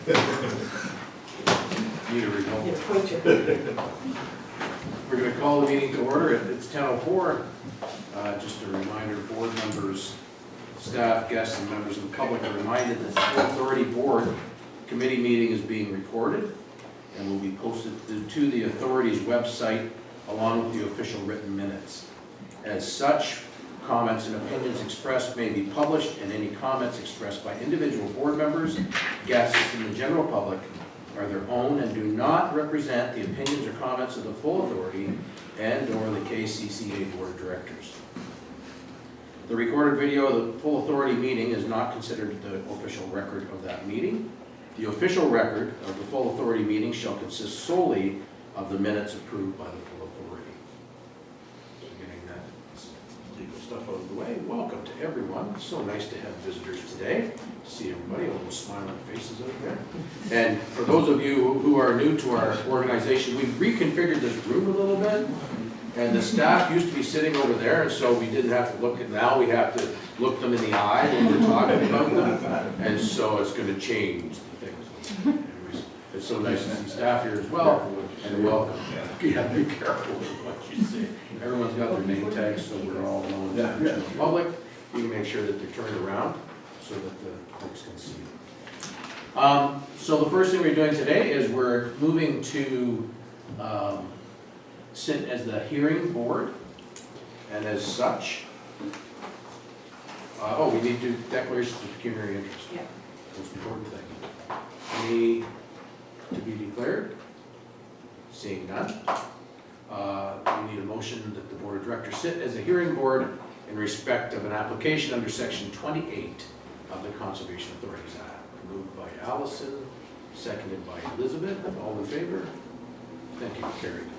Need a remote. Your pointer. We're going to call the meeting to order. It's 10:04. Just a reminder, board members, staff, guests, and members of the public are reminded that the Full Authority Board Committee meeting is being recorded and will be posted to the authority's website along with the official written minutes. As such, comments and opinions expressed may be published, and any comments expressed by individual board members, guests, and the general public are their own and do not represent the opinions or comments of the full authority and/or the KCCA Board of Directors. The recorded video of the full authority meeting is not considered the official record of that meeting. The official record of the full authority meeting shall consist solely of the minutes approved by the full authority. So getting that legal stuff out of the way, welcome to everyone. It's so nice to have visitors today. See everybody, all those smiling faces out there. And for those of you who are new to our organization, we've reconfigured this room a little bit. And the staff used to be sitting over there, and so we didn't have to look at, now we have to look them in the eye when we're talking about them. And so it's going to change things. Anyways, it's so nice to see staff here as well, and welcome. Yeah, be careful with what you say. Everyone's got their name tags, so we're all known to the public. You can make sure that they're turned around so that the folks can see them. So the first thing we're doing today is we're moving to sit as the hearing board, and as such, we need to do declarations of pecuniary interest. Yeah. Most important thing. Any to be declared? Seeing none. We need a motion that the board of directors sit as a hearing board in respect of an application under section 28 of the Conservation Authorities Act. Moved by Allison, seconded by Elizabeth. All in favor? Thank you, carried.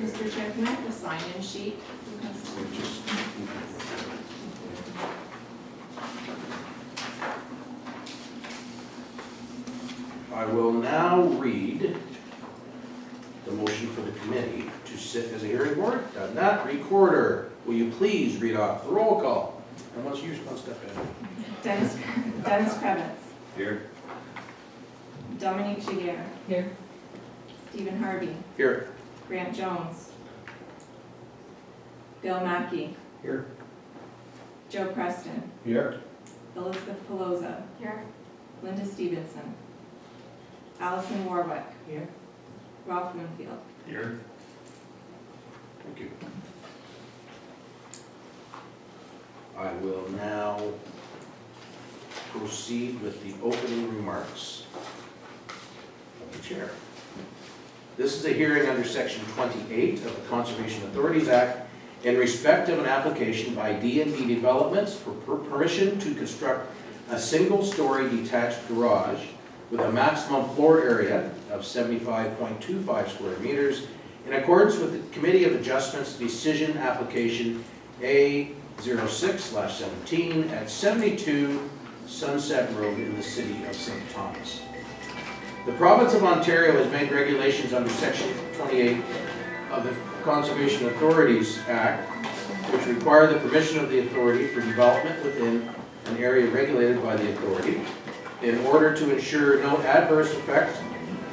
Mr. Chair, can I have the sign-in sheet? I will now read the motion for the committee to sit as a hearing board. Done that. Recorder, will you please read off the roll call? And once you one step in. Dennis Kravitz. Here. Dominique Giguère. Here. Stephen Harvey. Here. Grant Jones. Bill Mackey. Here. Joe Preston. Here. Elizabeth Pelosa. Here. Linda Stevenson. Allison Warwick. Here. Ralph Winfield. Here. Thank you. I will now proceed with the opening remarks of the chair. This is a hearing under section 28 of the Conservation Authorities Act in respect of an application by D&D Developments for permission to construct a single-story detached garage with a maximum floor area of 75.25 square meters in accordance with the Committee of Adjustments Decision Application A06/17 at 72 Sunset Road in the city of St. Thomas. The province of Ontario has made regulations under section 28 of the Conservation Authorities Act which require the permission of the authority for development within an area regulated by the authority in order to ensure no adverse effect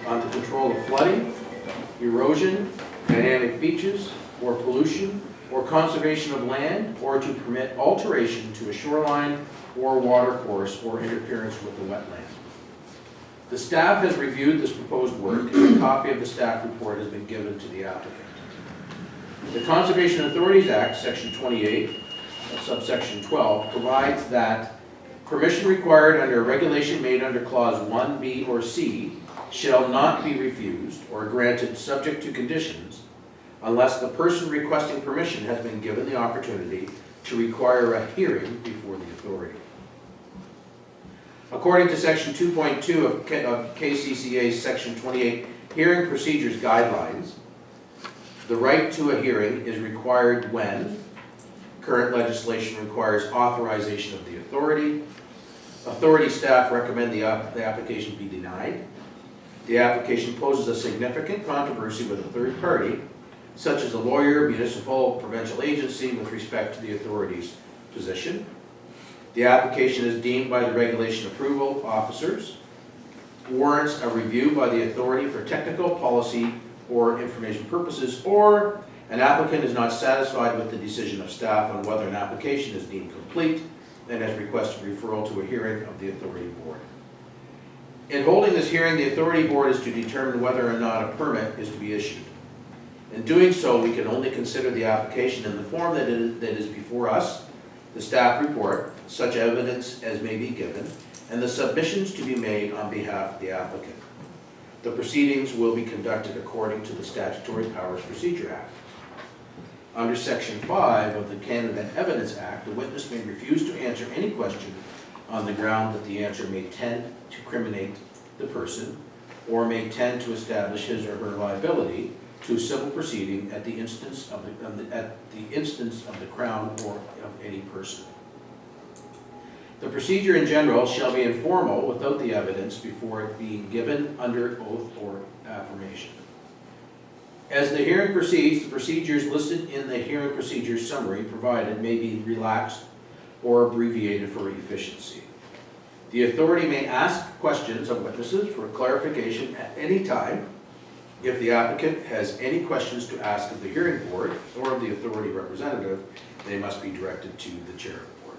on the control of flooding, erosion, dynamic beaches, or pollution, or conservation of land, or to permit alteration to a shoreline or water course or interference with the wetland. The staff has reviewed this proposed work, and a copy of the staff report has been given to the applicant. The Conservation Authorities Act, section 28, subsection 12, provides that permission required under a regulation made under clause 1B or C shall not be refused or granted subject to conditions unless the person requesting permission has been given the opportunity to require a hearing before the authority. According to section 2.2 of KCCA's section 28 hearing procedures guidelines, the right to a hearing is required when current legislation requires authorization of the authority, authority staff recommend the application be denied, the application poses a significant controversy with a third party, such as a lawyer, municipal, provincial agency with respect to the authority's position, The application is deemed by the regulation approval officers, warrants a review by the authority for technical, policy, or information purposes, or an applicant is not satisfied with the decision of staff on whether an application is deemed complete and has requested referral to a hearing of the authority board. In holding this hearing, the authority board is to determine whether or not a permit is to be issued. In doing so, we can only consider the application in the form that is before us, the staff report, such evidence as may be given, and the submissions to be made on behalf of the applicant. The proceedings will be conducted according to the Statutory Powers Procedure Act. Under Section 5 of the Canada Evidence Act, the witness may refuse to answer any question on the ground that the answer may tend to criminate the person or may tend to establish his or her liability to a civil proceeding at the instance of the Crown or of any person. The procedure in general shall be informal without the evidence before it being given under oath or affirmation. As the hearing proceeds, the procedures listed in the hearing procedures summary provided may be relaxed or abbreviated for efficiency. The authority may ask questions of witnesses for clarification at any time. If the applicant has any questions to ask of the hearing board or of the authority representative, they must be directed to the chair of the board.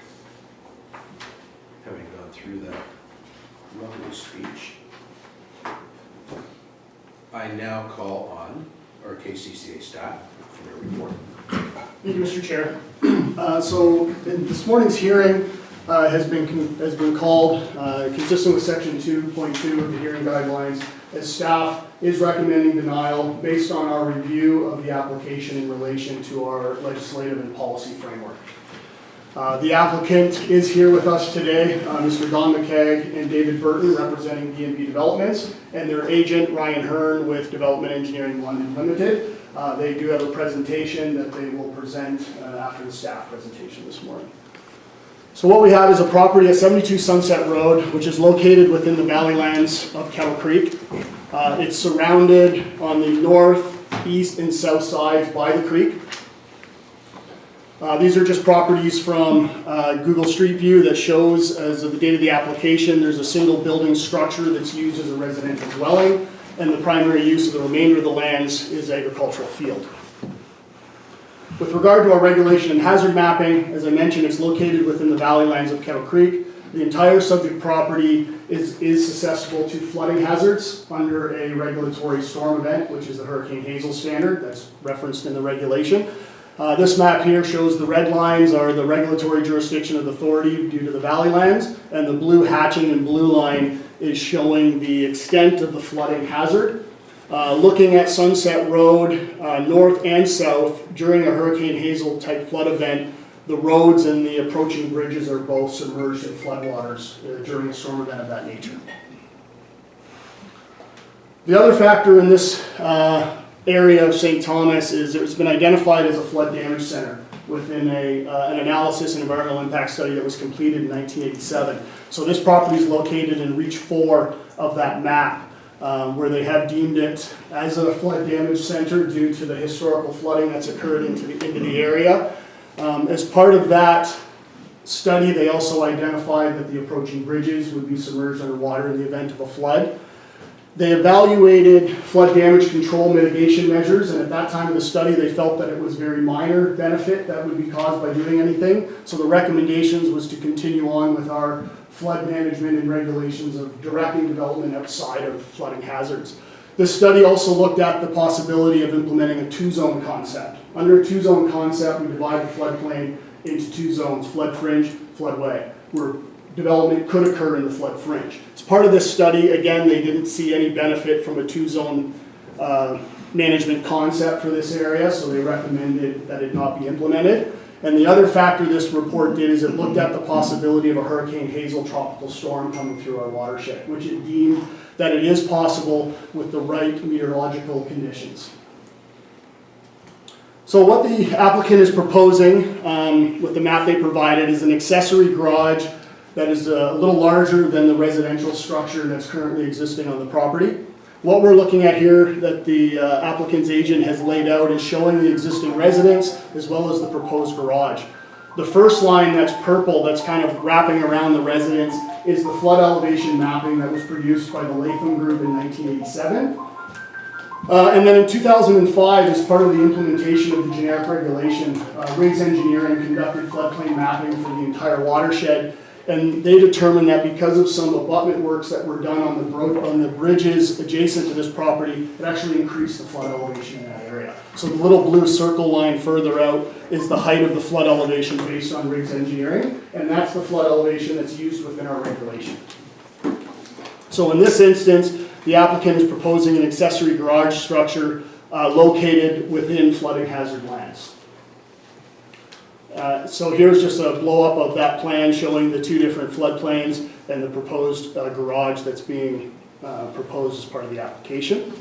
Having gone through that lovely speech, I now call on our KCCA staff for their report. Thank you, Mr. Chair. So this morning's hearing has been called consistent with Section 2.2 of the hearing guidelines, as staff is recommending denial based on our review of the application in relation to our legislative and policy framework. The applicant is here with us today, Mr. Don McKeag and David Burton, representing D&B Developments, and their agent, Ryan Hearn, with Development Engineering London Limited. They do have a presentation that they will present after the staff presentation this morning. So what we have is a property at 72 Sunset Road, which is located within the valley lands of Kettle Creek. It's surrounded on the north, east, and south sides by the creek. These are just properties from Google Street View that shows, as of the date of the application, there's a single building structure that's used as a residential dwelling, and the primary use of the remainder of the lands is agricultural field. With regard to our regulation and hazard mapping, as I mentioned, it's located within the valley lands of Kettle Creek. The entire subject property is susceptible to flooding hazards under a regulatory storm event, which is the Hurricane Hazel standard that's referenced in the regulation. This map here shows the red lines are the regulatory jurisdiction of the authority due to the valley lands, and the blue hatching and blue line is showing the extent of the flooding hazard. Looking at Sunset Road, north and south, during a Hurricane Hazel type flood event, the roads and the approaching bridges are both submerged in floodwaters during a storm event of that nature. The other factor in this area of St. Thomas is it's been identified as a flood damage center within an analysis and environmental impact study that was completed in 1987. So this property is located in Reach 4 of that map, where they have deemed it as a flood damage center due to the historical flooding that's occurred into the area. As part of that study, they also identified that the approaching bridges would be submerged underwater in the event of a flood. They evaluated flood damage control mitigation measures, and at that time of the study, they felt that it was very minor benefit that would be caused by doing anything. So the recommendations was to continue on with our flood management and regulations of directing development outside of flooding hazards. This study also looked at the possibility of implementing a two-zone concept. Under a two-zone concept, we divide the floodplain into two zones, flood fringe, floodway, where development could occur in the flood fringe. As part of this study, again, they didn't see any benefit from a two-zone management concept for this area, so they recommended that it not be implemented. And the other factor this report did is it looked at the possibility of a Hurricane Hazel tropical storm coming through our watershed, which it deemed that it is possible with the right meteorological conditions. So what the applicant is proposing with the map they provided is an accessory garage that is a little larger than the residential structure that's currently existing on the property. What we're looking at here that the applicant's agent has laid out is showing the existing residence as well as the proposed garage. The first line that's purple, that's kind of wrapping around the residence, is the flood elevation mapping that was produced by the Latham Group in 1987. And then in 2005, as part of the implementation of the generic regulation, Riggs Engineering conducted floodplain mapping for the entire watershed, and they determined that because of some abutment works that were done on the bridges adjacent to this property, it actually increased the flood elevation in that area. So the little blue circle line further out is the height of the flood elevation based on Riggs Engineering, and that's the flood elevation that's used within our regulation. So in this instance, the applicant is proposing an accessory garage structure located within flooding hazard lands. So here's just a blow-up of that plan showing the two different floodplains and the proposed garage that's being proposed as part of the application.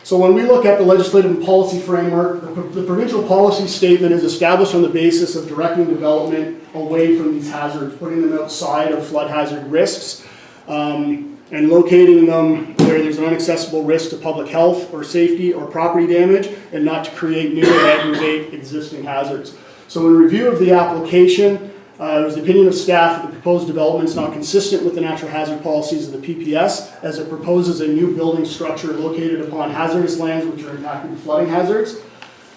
So when we look at the legislative and policy framework, the provincial policy statement is established on the basis of directing development away from these hazards, putting them outside of flood hazard risks, and locating them where there's an inaccessible risk to public health or safety or property damage, and not to create new or aggravate existing hazards. So in review of the application, it was the opinion of staff that the proposed development is not consistent with the natural hazard policies of the PPS, as it proposes a new building structure located upon hazardous lands which are impacted by flooding hazards,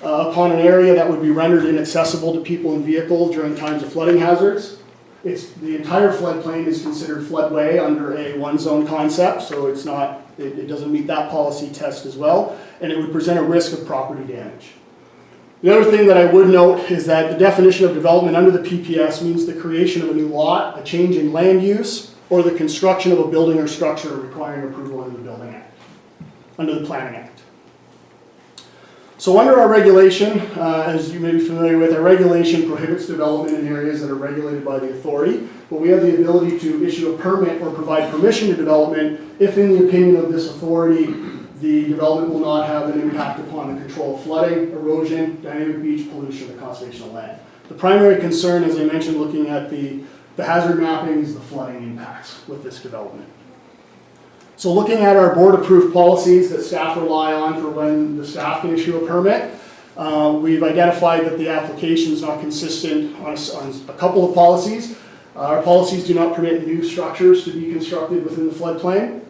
upon an area that would be rendered inaccessible to people and vehicles during times of flooding hazards. The entire floodplain is considered floodway under a one-zone concept, so it doesn't meet that policy test as well, and it would present a risk of property damage. The other thing that I would note is that the definition of development under the PPS means the creation of a new lot, a change in land use, or the construction of a building or structure requiring approval under the Building Act, under the Planning Act. So under our regulation, as you may be familiar with, our regulation prohibits development in areas that are regulated by the authority, but we have the ability to issue a permit or provide permission to development if, in the opinion of this authority, the development will not have an impact upon the control of flooding, erosion, dynamic beach pollution, or conservation of land. The primary concern, as I mentioned, looking at the hazard mapping, is the flooding impacts with this development. So looking at our board-approved policies that staff rely on for when the staff can issue a permit, we've identified that the application is not consistent on a couple of policies. Our policies do not permit new structures to be constructed within the floodplain.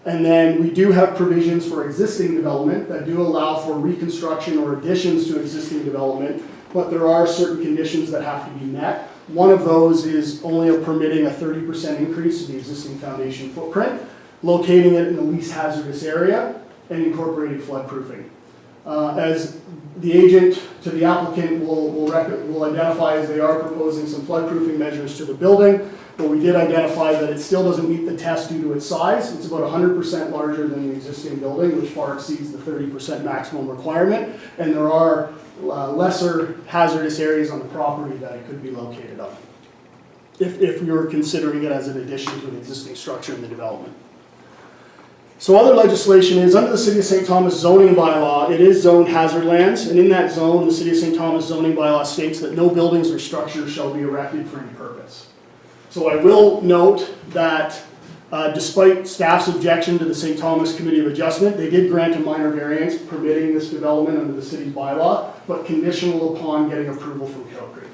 And then we do have provisions for existing development that do allow for reconstruction or additions to existing development, but there are certain conditions that have to be met. One of those is only permitting a 30% increase in the existing foundation footprint, locating it in the least hazardous area, and incorporating floodproofing. As the agent to the applicant will identify as they are proposing some floodproofing measures to the building, but we did identify that it still doesn't meet the test due to its size. It's about 100% larger than the existing building, which far exceeds the 30% maximum requirement, and there are lesser hazardous areas on the property that it could be located on, if we were considering it as an addition to an existing structure in the development. So other legislation is, under the City of St. Thomas zoning bylaw, it is zoned hazard lands, and in that zone, the City of St. Thomas zoning bylaw states that no buildings or structures shall be erected for any purpose. So I will note that despite staff's objection to the St. Thomas Committee of Adjustment, they did grant a minor variance permitting this development under the city's bylaw, but conditional upon getting approval from Kettle Creek.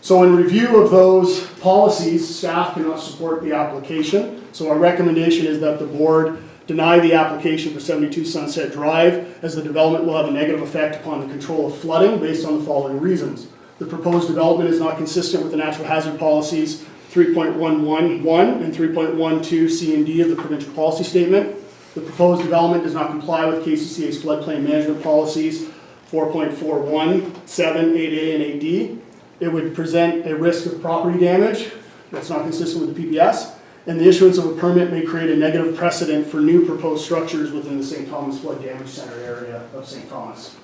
So in review of those policies, staff cannot support the application. So our recommendation is that the board deny the application for 72 Sunset Drive, as the development will have a negative effect upon the control of flooding based on the following reasons. The proposed development is not consistent with the natural hazard policies 3.111 and 3.12 C and D of the provincial policy statement. The proposed development does not comply with KCCA's floodplain management policies 4.41, 7, 8A, and 8D. It would present a risk of property damage that's not consistent with the PPS, and the issuance of a permit may create a negative precedent for new proposed structures within the St. Thomas Flood Damage Center area of St. Thomas.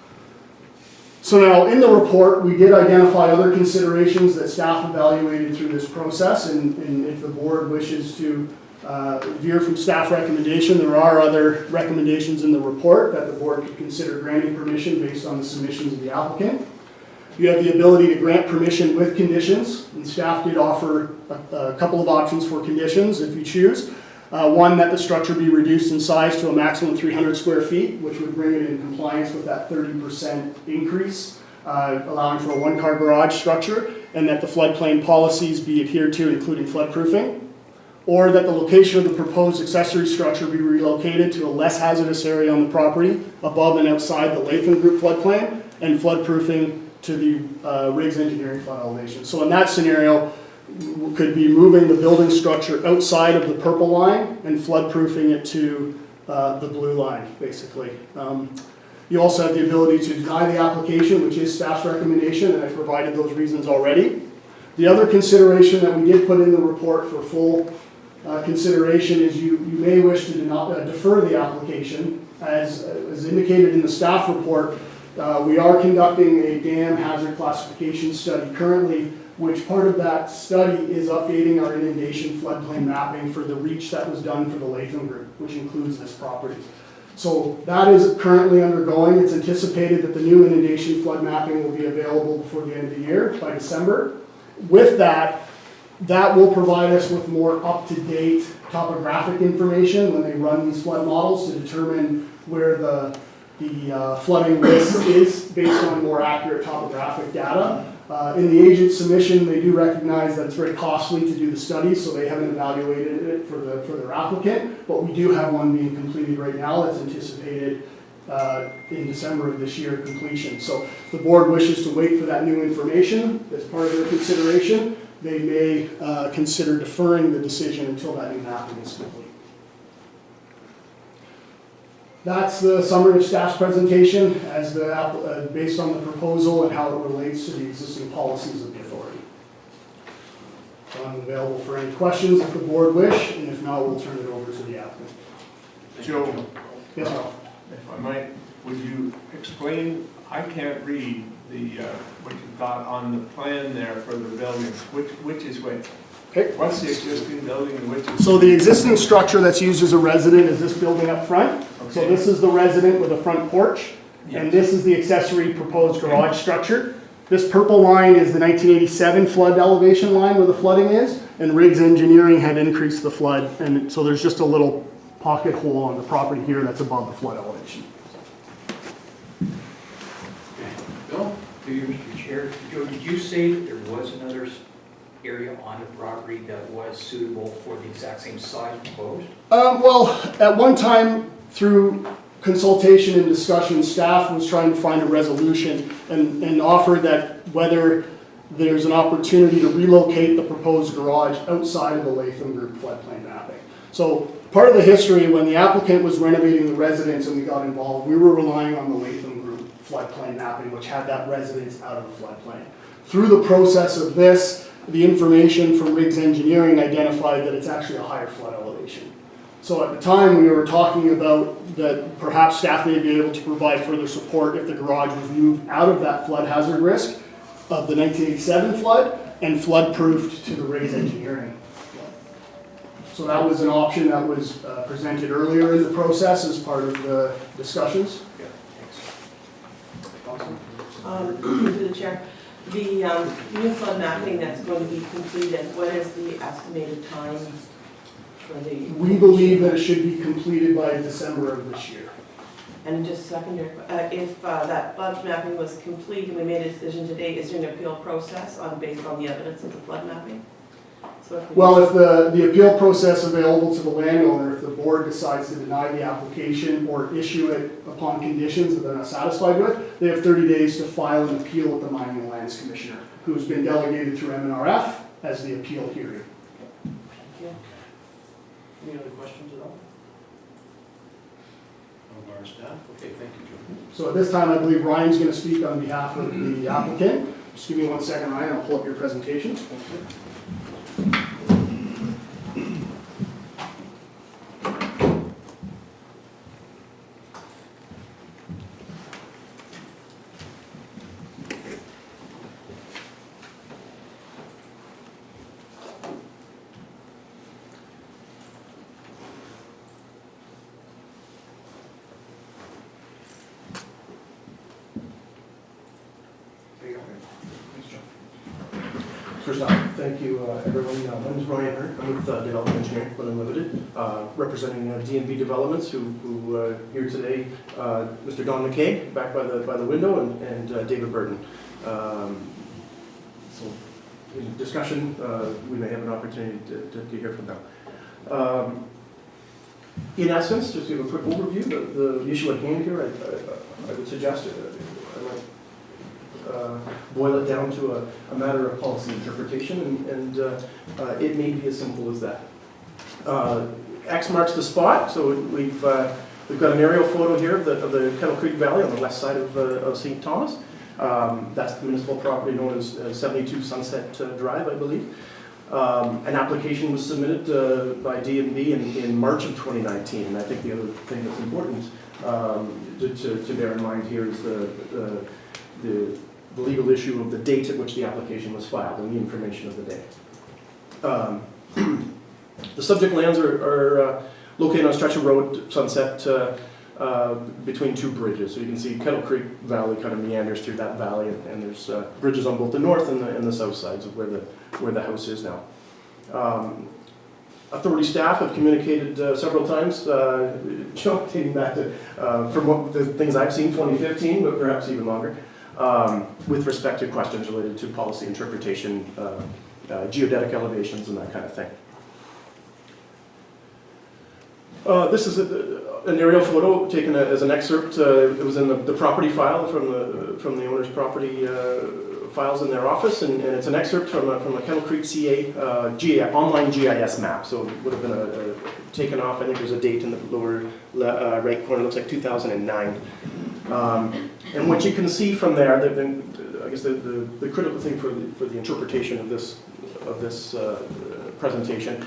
So now, in the report, we did identify other considerations that staff evaluated through this process, and if the board wishes to veer from staff recommendation, there are other recommendations in the report that the board could consider granting permission based on the submissions of the applicant. You have the ability to grant permission with conditions, and staff did offer a couple of options for conditions if you choose. One, that the structure be reduced in size to a maximum of 300 square feet, which would bring it in compliance with that 30% increase allowing for a one-car garage structure, and that the floodplain policies be adhered to, including floodproofing, or that the location of the proposed accessory structure be relocated to a less hazardous area on the property above and outside the Latham Group floodplain, and floodproofing to the Riggs Engineering flood elevation. So in that scenario, we could be moving the building structure outside of the purple line and floodproofing it to the blue line, basically. You also have the ability to deny the application, which is staff's recommendation, and I've provided those reasons already. The other consideration that we did put in the report for full consideration is you may wish to defer the application. As indicated in the staff report, we are conducting a dam hazard classification study currently, which part of that study is updating our inundation floodplain mapping for the reach that was done for the Latham Group, which includes this property. So that is currently undergoing. It's anticipated that the new inundation flood mapping will be available before the end of the year, by December. With that, that will provide us with more up-to-date topographic information when they run these flood models to determine where the flooding risk is based on more accurate topographic data. In the agent submission, they do recognize that it's very costly to do the study, so they haven't evaluated it for their applicant, but we do have one being completed right now that's anticipated in December of this year completion. So if the board wishes to wait for that new information as part of their consideration, they may consider deferring the decision until that new mapping is complete. That's the summary of staff's presentation as based on the proposal and how it relates to the existing policies of the authority. So I'm available for any questions if the board wish, and if not, we'll turn it over to the applicant. Joe, Yes, sir. if I might, would you explain, I can't read what you've got on the plan there for the buildings, which is which? Okay. What's the existing building and which is? So the existing structure that's used as a resident is this building up front. So Okay. this is the resident with a front porch, and Yes. this is the accessory proposed garage structure. This purple line is the 1987 flood elevation line where the flooding is, and Riggs Engineering had increased the flood, and so there's just a little pocket hole on the property here that's above the flood elevation. Bill? To you, Mr. Chair. Joe, did you say that there was another area on the property that was suitable for the exact same size proposed? Well, at one time, through consultation and discussion, staff was trying to find a resolution and offered that whether there's an opportunity to relocate the proposed garage outside of the Latham Group floodplain mapping. So part of the history, when the applicant was renovating the residence and we got involved, we were relying on the Latham Group floodplain mapping, which had that residence out of the floodplain. Through the process of this, the information from Riggs Engineering identified that it's actually a higher flood elevation. So at the time, we were talking about that perhaps staff may be able to provide further support if the garage was moved out of that flood hazard risk of the 1987 flood and flood-proofed to the Riggs Engineering flood. So that was an option that was presented earlier in the process as part of the discussions. Yeah, thanks. Awesome. To the chair, the new flood mapping that's going to be completed, what is the estimated time for the? We believe that it should be completed by December of this year. And just secondary, if that flood mapping was complete and we made a decision today, is there an appeal process based on the evidence of the flood mapping? So if we- Well, if the appeal process available to the landowner, if the board decides to deny the application or issue it upon conditions that they're not satisfied with, they have 30 days to file an appeal with the Mining and Lands Commissioner, who's been delegated through MNRF as the appeal hearing. Yeah. Any other questions at all? Of our staff? Okay, thank you, Joe. So at this time, I believe Ryan's going to speak on behalf of the applicant. Just give me 1 second, Ryan, I'll pull up your presentation. First off, thank you, everyone. My name is Ryan Hurt. I'm with Development Engineering Limited, representing D&B Developments, who here today, Mr. Don McKay, back by the window, and David Burton. So in discussion, we may have an opportunity to hear from them. In essence, just to give a quick overview, the issue at hand here, I would suggest I might boil it down to a matter of policy interpretation, and it may be as simple as that. X marks the spot, so we've got an aerial photo here of the Kettle Creek Valley on the west side of St. Thomas. That's the municipal property known as 72 Sunset Drive, I believe. An application was submitted by D&B in March of 2019, and I think the other thing that's important to bear in mind here is the legal issue of the date at which the application was filed and the information of the day. The subject lands are located on a stretch of road, Sunset, between two bridges. So you can see Kettle Creek Valley kind of meanders through that valley, and there's bridges on both the north and the south sides of where the house is now. Authority staff have communicated several times, dating back to, from what the things I've seen, 2015, but perhaps even longer, with respect to questions related to policy interpretation, geodetic elevations, and that kind of thing. This is an aerial photo taken as an excerpt. It was in the property file from the owner's property files in their office, and it's an excerpt from a Kettle Creek CA online GIS map. So it would have been taken off. I think there's a date in the lower right corner. It looks like 2009. And what you can see from there, I guess the critical thing for the interpretation of this presentation.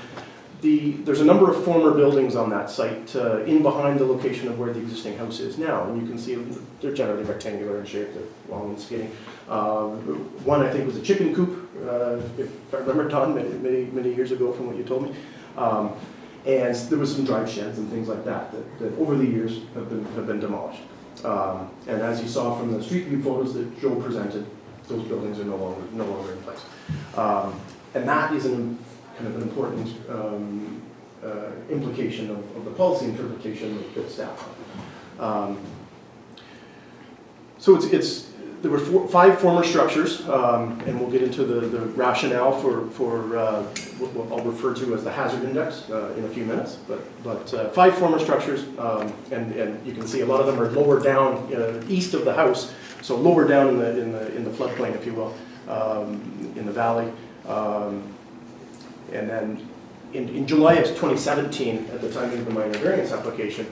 There's a number of former buildings on that site in behind the location of where the existing house is now, and you can see they're generally rectangular in shape, they're long and skinny. One I think was a chicken coop, if I remember, Don, many years ago from what you told me. And there was some drive sheds and things like that over the years have been demolished. And as you saw from the street view photos that Joe presented, those buildings are no longer in place. And that is kind of an important implication of the policy interpretation that staff. So there were 5 former structures, and we'll get into the rationale for what I'll refer to as the hazard index in a few minutes. But 5 former structures, and you can see a lot of them are lower down east of the house, so lower down in the floodplain, if you will, in the valley. And then in July of 2017, at the time of the minor variance application,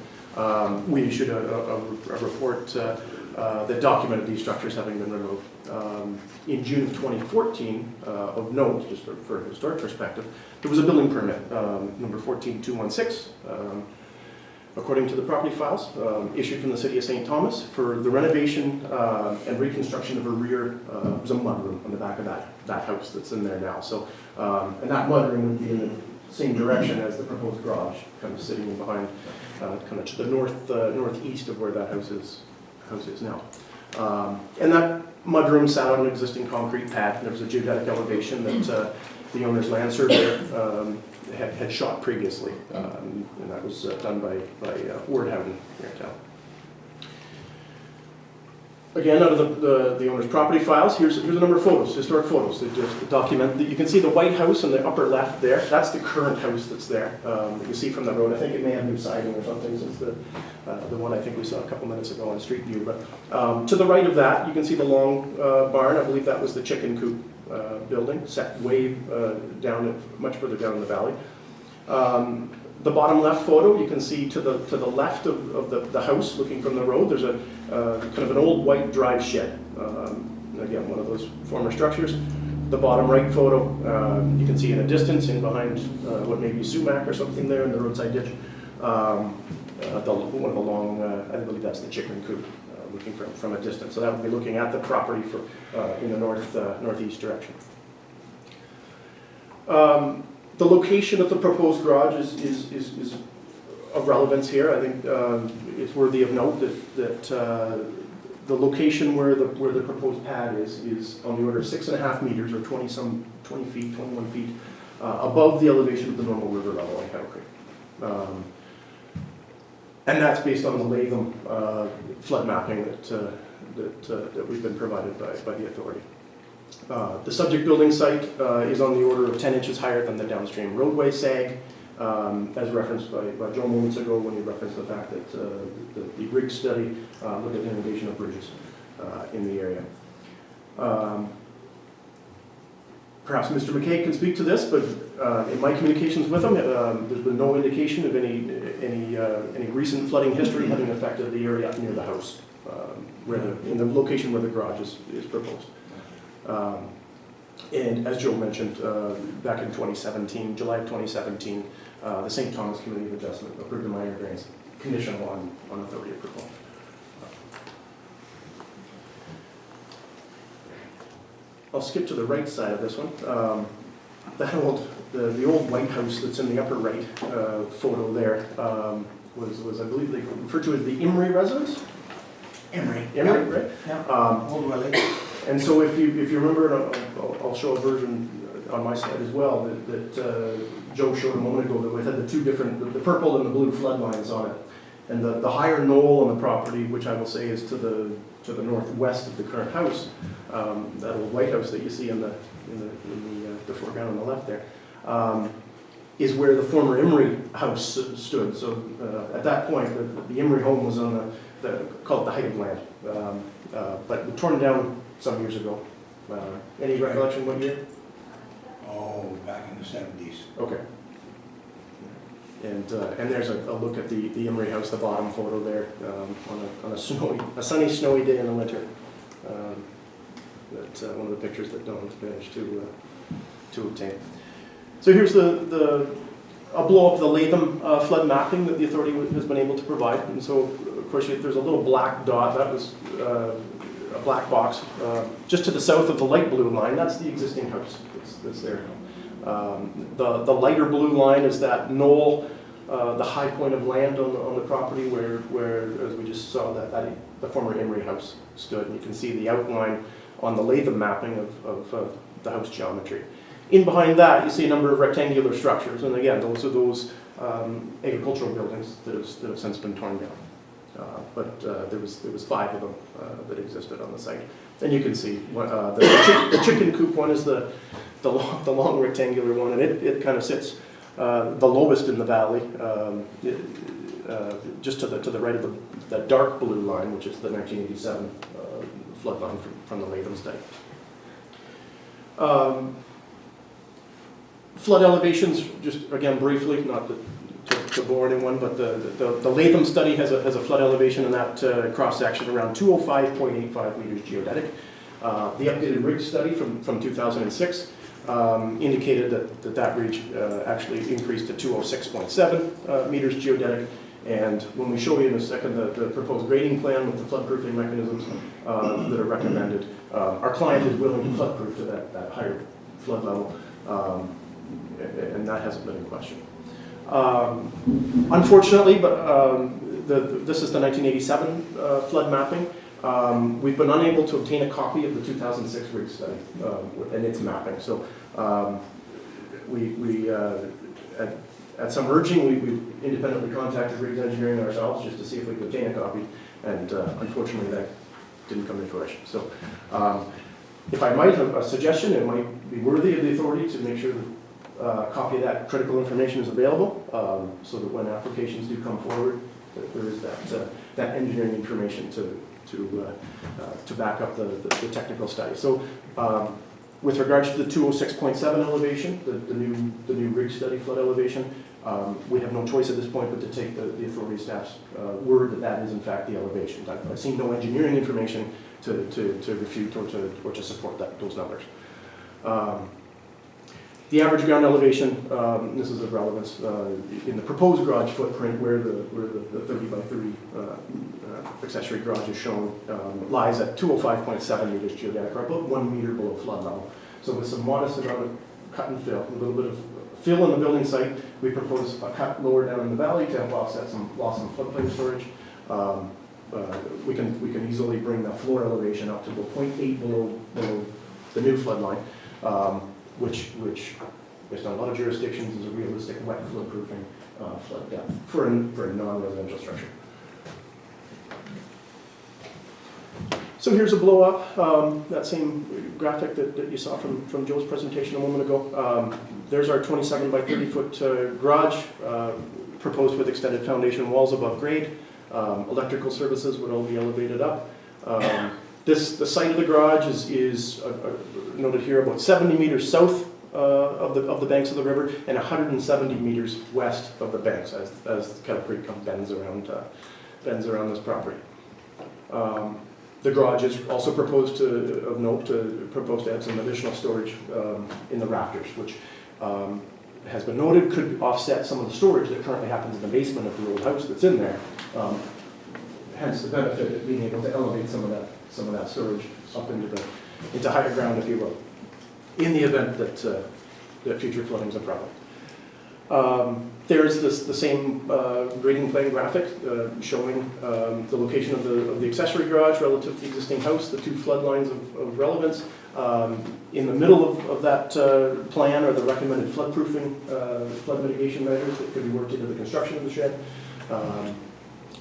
we issued a report that documented these structures having been removed. In June of 2014, of note, just for a historic perspective, there was a building permit, number 14216, according to the property files, issued from the city of St. Thomas for the renovation and reconstruction of a rear zone mudroom on the back of that house that's in there now. So, and that mudroom would be in the same direction as the proposed garage, kind of sitting in behind, kind of to the northeast of where that house is now. And that mudroom sat on an existing concrete pad. There was a geodetic elevation that the owner's land surveyor had shot previously, and that was done by Wardhoughton here in town. Again, out of the owner's property files, here's a number of photos, historic photos that just document that. You can see the white house in the upper left there. That's the current house that's there. That you see from the road. I think it may have new siding or something since the one I think we saw a couple minutes ago on Street View. But to the right of that, you can see the long barn. I believe that was the chicken coop building, set way down, much further down in the valley. The bottom left photo, you can see to the left of the house, looking from the road, there's a kind of an old white drive shed. Again, one of those former structures. The bottom right photo, you can see in a distance, in behind what may be sumac or something there in the roadside ditch. One of the long, I believe that's the chicken coop, looking from a distance. So that would be looking at the property in the northeast direction. The location of the proposed garage is of relevance here. I think it's worthy of note that the location where the proposed pad is on the order of 6.5 meters, or 21 feet above the elevation of the normal river level in Kettle Creek. And that's based on the Latham flood mapping that we've been provided by the authority. The subject building site is on the order of 10 inches higher than the downstream roadway sag, as referenced by Joe moments ago when he referenced the fact that the rig study looked at inundation of bridges in the area. Perhaps Mr. McKay can speak to this, but in my communications with him, there's been no indication of any recent flooding history having affected the area near the house, in the location where the garage is proposed. And as Joe mentioned, back in 2017, July of 2017, the St. Thomas Committee of Adjustment approved a minor variance conditional on authority approval. I'll skip to the right side of this one. The old White House that's in the upper right photo there was I believe they referred to as the Emery residence. Emery. Emery, right? Yeah. Old Willie. And so if you remember, and I'll show a version on my slide as well that Joe showed a moment ago, that we had the two different, the purple and the blue flood lines on it. And the higher knoll on the property, which I will say is to the northwest of the current house, that old White House that you see in the foreground on the left there, is where the former Emery house stood. So at that point, the Emery home was on called the height of land, but torn down some years ago. Any recollection what year? Oh, back in the 70s. Okay. And there's a look at the Emery house, the bottom photo there, on a sunny, snowy day in the winter. That's one of the pictures that Dawn managed to obtain. So here's I'll blow up the Latham flood mapping that the authority has been able to provide. And so, of course, there's a little black dot. That was a black box. Just to the south of the light blue line, that's the existing house that's there. The lighter blue line is that knoll, the high point of land on the property where as we just saw, that the former Emery house stood. And you can see the outline on the Latham mapping of the house geometry. In behind that, you see a number of rectangular structures, and again, those are those agricultural buildings that have since been torn down. But there was 5 of them that existed on the site, and you can see the chicken coop one is the long rectangular one, and it kind of sits the lowest in the valley, just to the right of the dark blue line, which is the 1987 flood line from the Latham study. Flood elevations, just again briefly, not to bore anyone, but the Latham study has a flood elevation in that cross-section around 205.85 meters geodetic. The updated rig study from 2006 indicated that reach actually increased to 206.7 meters geodetic. And when we show you in a second the proposed grading plan with the flood-proofing mechanisms that are recommended, our client is willing to flood-proof to that higher flood level, and that hasn't been in question. Unfortunately, but this is the 1987 flood mapping. We've been unable to obtain a copy of the 2006 rig study and its mapping. So at some urging, we independently contacted Riggs Engineering ourselves just to see if we could obtain a copy, and unfortunately that didn't come to fruition. So if I might have a suggestion, it might be worthy of the authority to make sure that a copy of that critical information is available, so that when applications do come forward, that there is that engineering information to back up the technical study. So with regards to the 206.7 elevation, the new rig study flood elevation, we have no choice at this point but to take the authority staff's word that is in fact the elevation. I've seen no engineering information to refute or to support those numbers. The average ground elevation, this is of relevance, in the proposed garage footprint where the 30 by 30 accessory garage is shown, lies at 205.7 meters geodetic, or about 1 meter below flood level. So with some modest amount of cut and fill, a little bit of fill in the building site, we propose a cut lower down in the valley to help offset some loss in floodplain storage. We can easily bring the floor elevation up to 0.8 below the new flood line, which based on a lot of jurisdictions, is a realistic wet flood-proofing flood depth for a non-residential structure. So here's a blow-up, that same graphic that you saw from Joe's presentation a moment ago. There's our 27 by 30 foot garage, proposed with extended foundation walls above grade. Electrical services would all be elevated up. The site of the garage is noted here about 70 meters south of the banks of the river and 170 meters west of the banks as Kettle Creek bends around this property. The garage is also proposed to add some additional storage in the rafters, which has been noted could offset some of the storage that currently happens in the basement of the old house that's in there. Hence the benefit of being able to elevate some of that storage up into higher ground, if you will, in the event that future flooding is a problem. There's the same grading plan graphic showing the location of the accessory garage relative to the existing house, the two flood lines of relevance. In the middle of that plan are the recommended flood-proofing, flood mitigation measures that could be worked into the construction of the shed.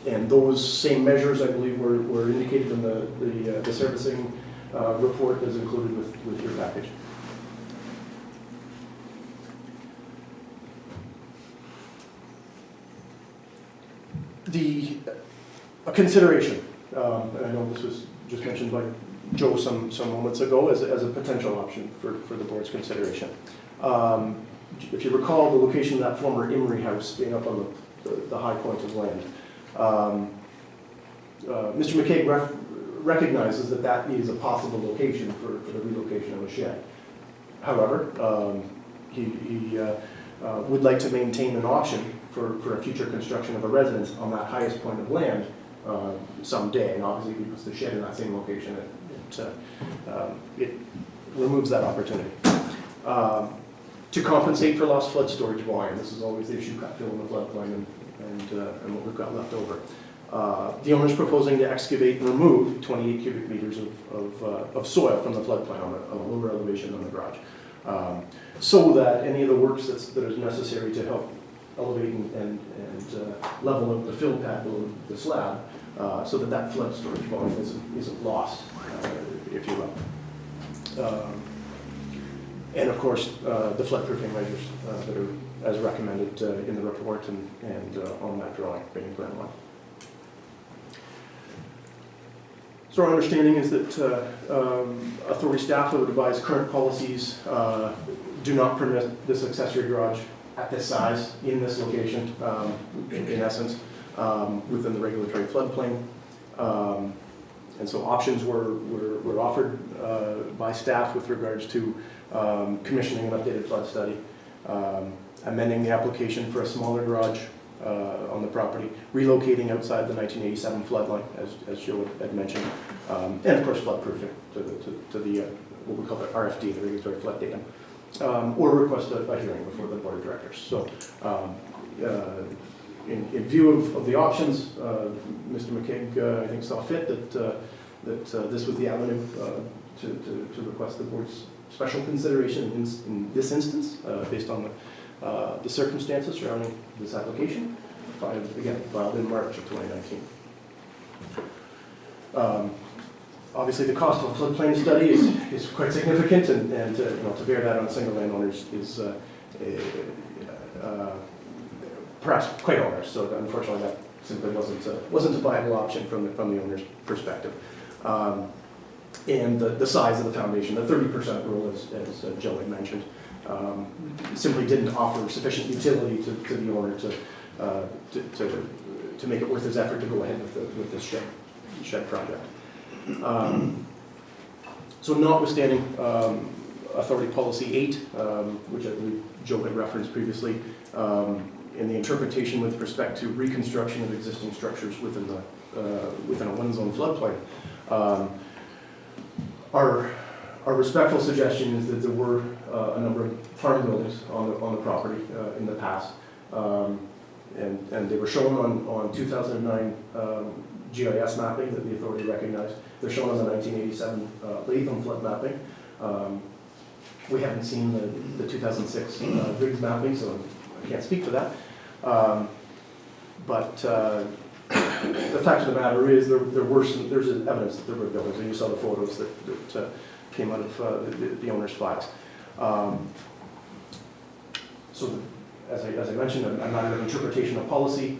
And those same measures, I believe, were indicated in the servicing report that's included with your package. A consideration, and I know this was just mentioned by Joe some moments ago as a potential option for the board's consideration. If you recall, the location of that former Emery house being up on the high point of land, Mr. McCaig recognizes that is a possible location for the relocation of a shed. However, he would like to maintain an option for a future construction of a residence on that highest point of land someday, and obviously because the shed in that same location, it removes that opportunity. To compensate for lost flood storage volume, this is always the issue, cut fill in the floodplain and what we've got left over. The owner is proposing to excavate and remove 28 cubic meters of soil from the floodplain on a lower elevation than the garage, so that any of the works that is necessary to help elevate and level up the fill pad below the slab, so that flood storage volume isn't lost, if you will. And of course, the flood-proofing measures that are as recommended in the report and on that drawing, being plan one. So our understanding is that authority staff would advise current policies do not permit this accessory garage at this size, in this location, in essence, within the regulatory floodplain. And so options were offered by staff with regards to commissioning an updated flood study, amending the application for a smaller garage on the property, relocating outside the 1987 floodline, as Joe had mentioned, and of course flood-proofing to the what we call the RFD, the regulatory flood data, or request a hearing before the board of directors. So in view of the options, Mr. McCaig, I think, saw fit that this was the avenue to request the board's special consideration in this instance, based on the circumstances surrounding this application, filed in March of 2019. Obviously, the cost of a floodplain study is quite significant, and to bear that on a single landowner is perhaps quite onerous. So unfortunately, that simply wasn't a viable option from the owner's perspective. And the size of the foundation, the 30% rule, as Joe had mentioned, simply didn't offer sufficient utility to the owner to make it worth his effort to go ahead with this shed project. So notwithstanding Authority Policy 8, which I believe Joe had referenced previously, in the interpretation with respect to reconstruction of existing structures within a wind zone floodplain, our respectful suggestion is that there were a number of farm buildings on the property in the past, and they were shown on 2009 GIS mapping that the authority recognized. They're shown on the 1987 Latham flood mapping. We haven't seen the 2006 rigs mapping, so I can't speak to that. But the fact of the matter is there's evidence that there were buildings, and you saw the photos that came out of the owner's files. So as I mentioned, a matter of interpretation of policy.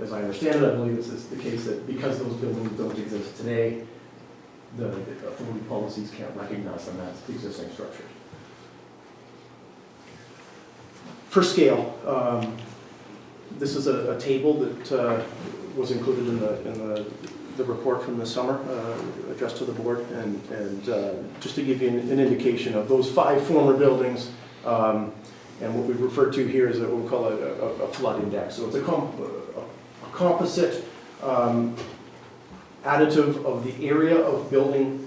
As I understand it, I believe this is the case that because those buildings don't exist today, the authority policies can't recognize them as existing structures. For scale, this is a table that was included in the report from this summer, addressed to the board, and just to give you an indication of those 5 former buildings, and what we refer to here is what we call a flood index. So it's a composite additive of the area of building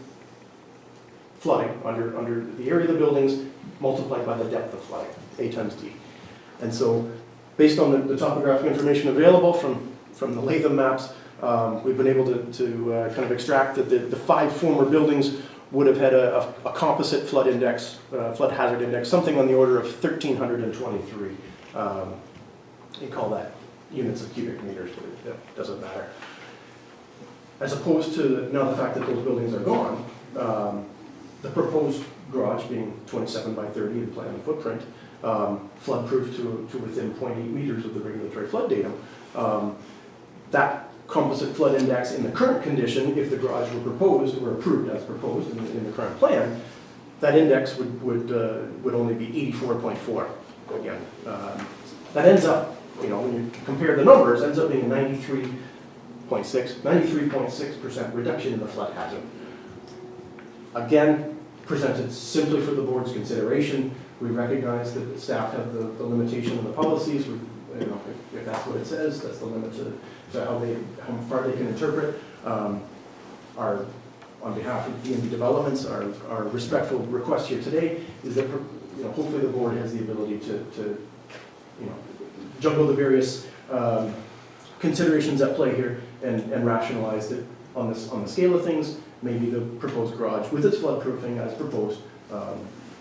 flooding under the area of the buildings multiplied by the depth of flooding, A times D. And so based on the topographic information available from the Latham maps, we've been able to kind of extract that the 5 former buildings would have had a composite flood index, flood hazard index, something on the order of 1,323. You call that units of cubic meters, but it doesn't matter. As opposed to now the fact that those buildings are gone, the proposed garage being 27 by 30 in plan and footprint, flood-proof to within 0.8 meters of the regulatory flood datum. That composite flood index in the current condition, if the garage were proposed or approved as proposed in the current plan, that index would only be 84.4 again. That ends up, when you compare the numbers, ends up being a 93.6% reduction in the flood hazard. Again, presented simply for the board's consideration. We recognize that staff have the limitation of the policies. If that's what it says, that's the limit to how far they can interpret. On behalf of D&B Developments, our respectful request here today is that hopefully the board has the ability to juggle the various considerations at play here and rationalize that on the scale of things, maybe the proposed garage with its floodproofing as proposed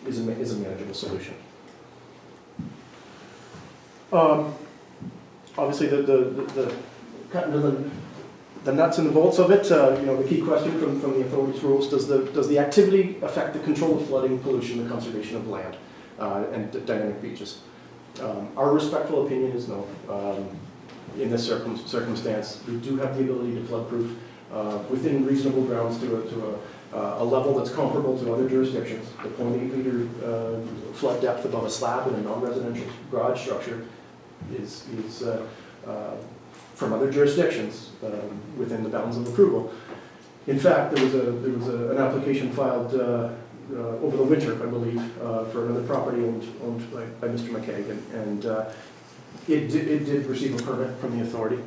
is a manageable solution. Obviously, the cutting to the nuts and the bolts of it. The key question from the authority's rules: does the activity affect the control of flooding, pollution, the conservation of land, and dynamic beaches? Our respectful opinion is no. In this circumstance, we do have the ability to floodproof within reasonable grounds to a level that's comparable to other jurisdictions. The 0.8 meter flood depth above a slab in a non-residential garage structure is from other jurisdictions within the bounds of approval. In fact, there was an application filed over the winter, I believe, for another property owned by Mr. McKagan, and it did receive a permit from the authority.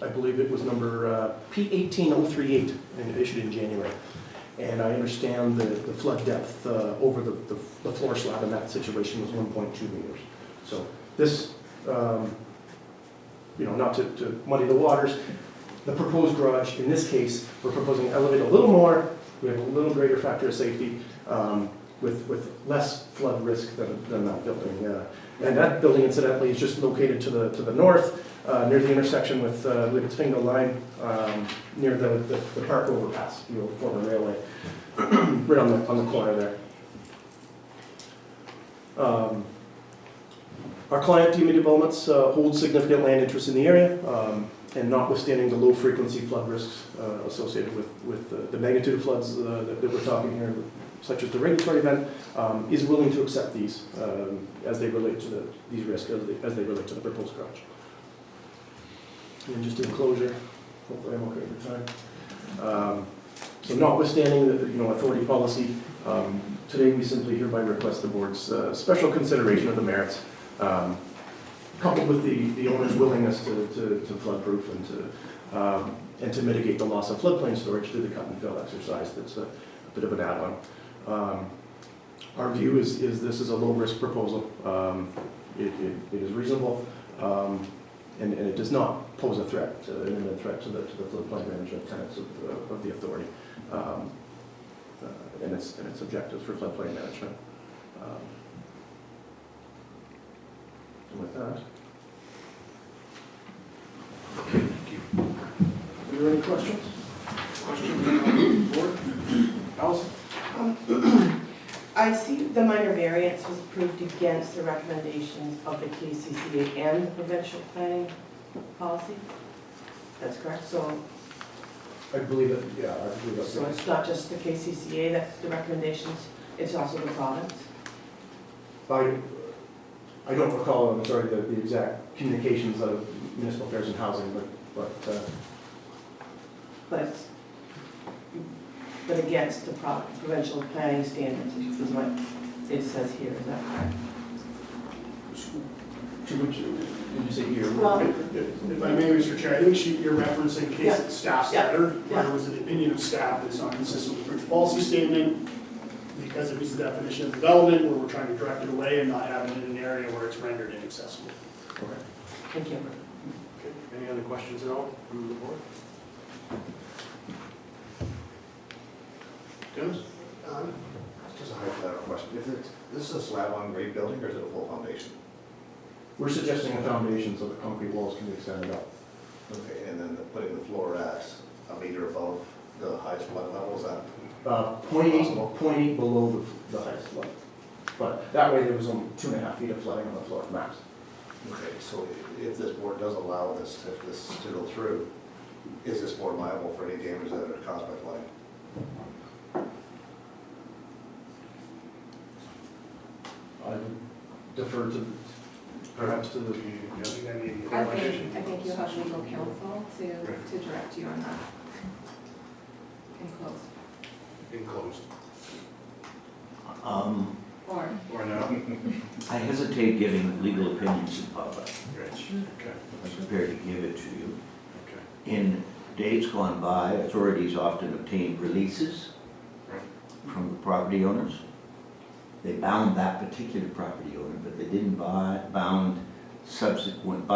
I believe it was number P18038 and issued in January. And I understand the flood depth over the floor slab in that situation was 1.2 meters. So this, not to muddy the waters, the proposed garage, in this case, we're proposing to elevate a little more. We have a little greater factor of safety with less flood risk than that building. And that building, incidentally, is just located to the north, near the intersection with Libbets-Fingal line, near the park overpass, the old former railway, right on the corner there. Our client, D&B Developments, holds significant land interests in the area, and notwithstanding the low frequency flood risks associated with the magnitude of floods that we're talking here, such as the regulatory event, is willing to accept these as they relate to these risks as they relate to the proposed garage. And just in closure, hopefully I'm okay for time. So notwithstanding the authority policy, today we simply hereby request the board's special consideration of the merits, coupled with the owner's willingness to flood-proof and to mitigate the loss of floodplain storage through the cut and fill exercise. That's a bit of an add-on. Our view is this is a low-risk proposal. It is reasonable. And it does not pose a threat, an imminent threat to the floodplain management tenants of the authority. and its objectives for floodplain management. And with that, Thank you. are there any questions? Questions on the board? Allison? I see the minor variance was approved against the recommendations of the KCCA and the provincial planning policy. That's correct, so I believe it, yeah, I believe that's. So it's not just the KCCA, that's the recommendations, it's also the province? I don't recall, I'm sorry, the exact communications of municipal affairs and housing, But against the provincial planning standards is what it says here, is that correct? to which, did you say here? Well- If I may, Mr. Chair, I think you're referencing Yeah. case staff's Yeah. letter, where Yeah. it was an opinion of staff that's not consistent with the policy statement, because it meets the definition of development, where we're trying to direct it away and not have it in an area where it's rendered inaccessible. Okay. Thank you. Okay, any other questions at all from the board? Dennis? Just a hypothetical question. If it's, this is a slab on grade building or is it a full foundation? We're suggesting a foundation so the concrete walls can be extended up. Okay, and then putting the floor at a meter above the highest flood level, is that? 0.8 below the highest flood. But that way there was only 2.5 feet of flooding on the floor max. Okay, so if this board does allow this to go through, is this board liable for any damage that are caused by flooding? I would defer to, perhaps to the. I think you'll have legal counsel to direct you on that. Enclosed. Enclosed. Or no? I hesitate giving legal opinions in public. Rich, okay, I'm prepared to give it to you. okay. In days gone by, authorities often obtained releases from the property owners. They bound that particular property owner, but they didn't buying subsequent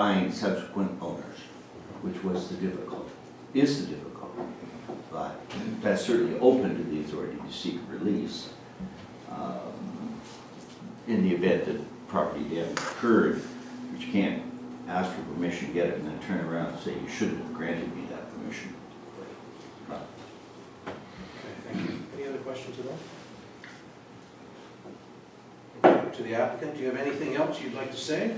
owners, which was the difficulty, is the difficulty. But that's certainly open to the authority to seek release in the event that property damage occurred, but you can't ask for permission, get it, and then turn around and say, you shouldn't have granted me that permission. Okay, thank you. Any other questions at all? Okay, to the applicant, do you have anything else you'd like to say?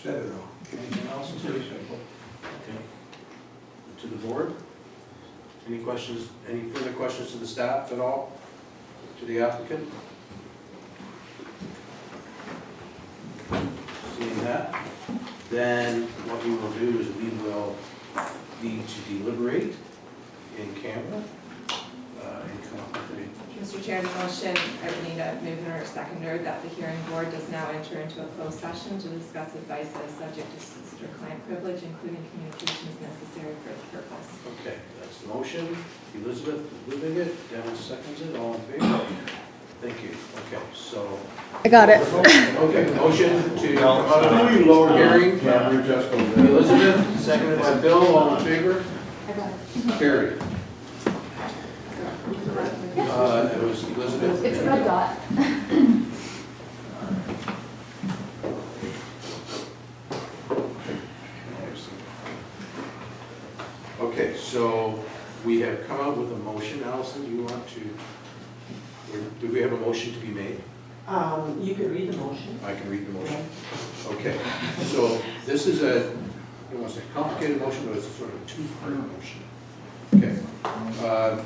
Said it all. Anything else? Pretty simple. Okay. To the board? Any questions, any further questions to the staff at all? To the applicant? Seeing that, then what we will do is we will need to deliberate in camera. And come up with Mr. Chair, the motion, I would need a mover or a seconder that the hearing board does now enter into a closed session to discuss advice that is subject to solicitor-client privilege, including communications necessary for the purpose. okay, that's the motion. Elizabeth is moving it, Dennis seconds it, all in favor? Thank you. Okay, so. I got it. Okay, motion to come out of the hearing. Elizabeth, seconded by Bill, all in favor? I got it. Carried. It was Elizabeth. It's a red dot. Okay, so we have come out with a motion. Allison, you want to, do we have a motion to be made? You could read the motion. I can read the motion. Okay, so this is a, I don't want to say complicated motion, but it's a sort of a two-part motion. Okay.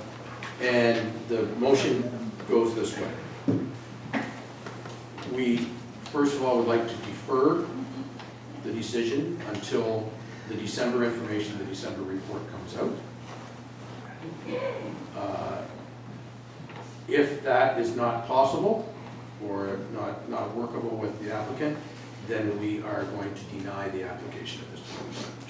And the motion goes this way. We, first of all, would like to defer the decision until the December information, the December report comes out. If that is not possible, or if not workable with the applicant, then we are going to deny the application at this point.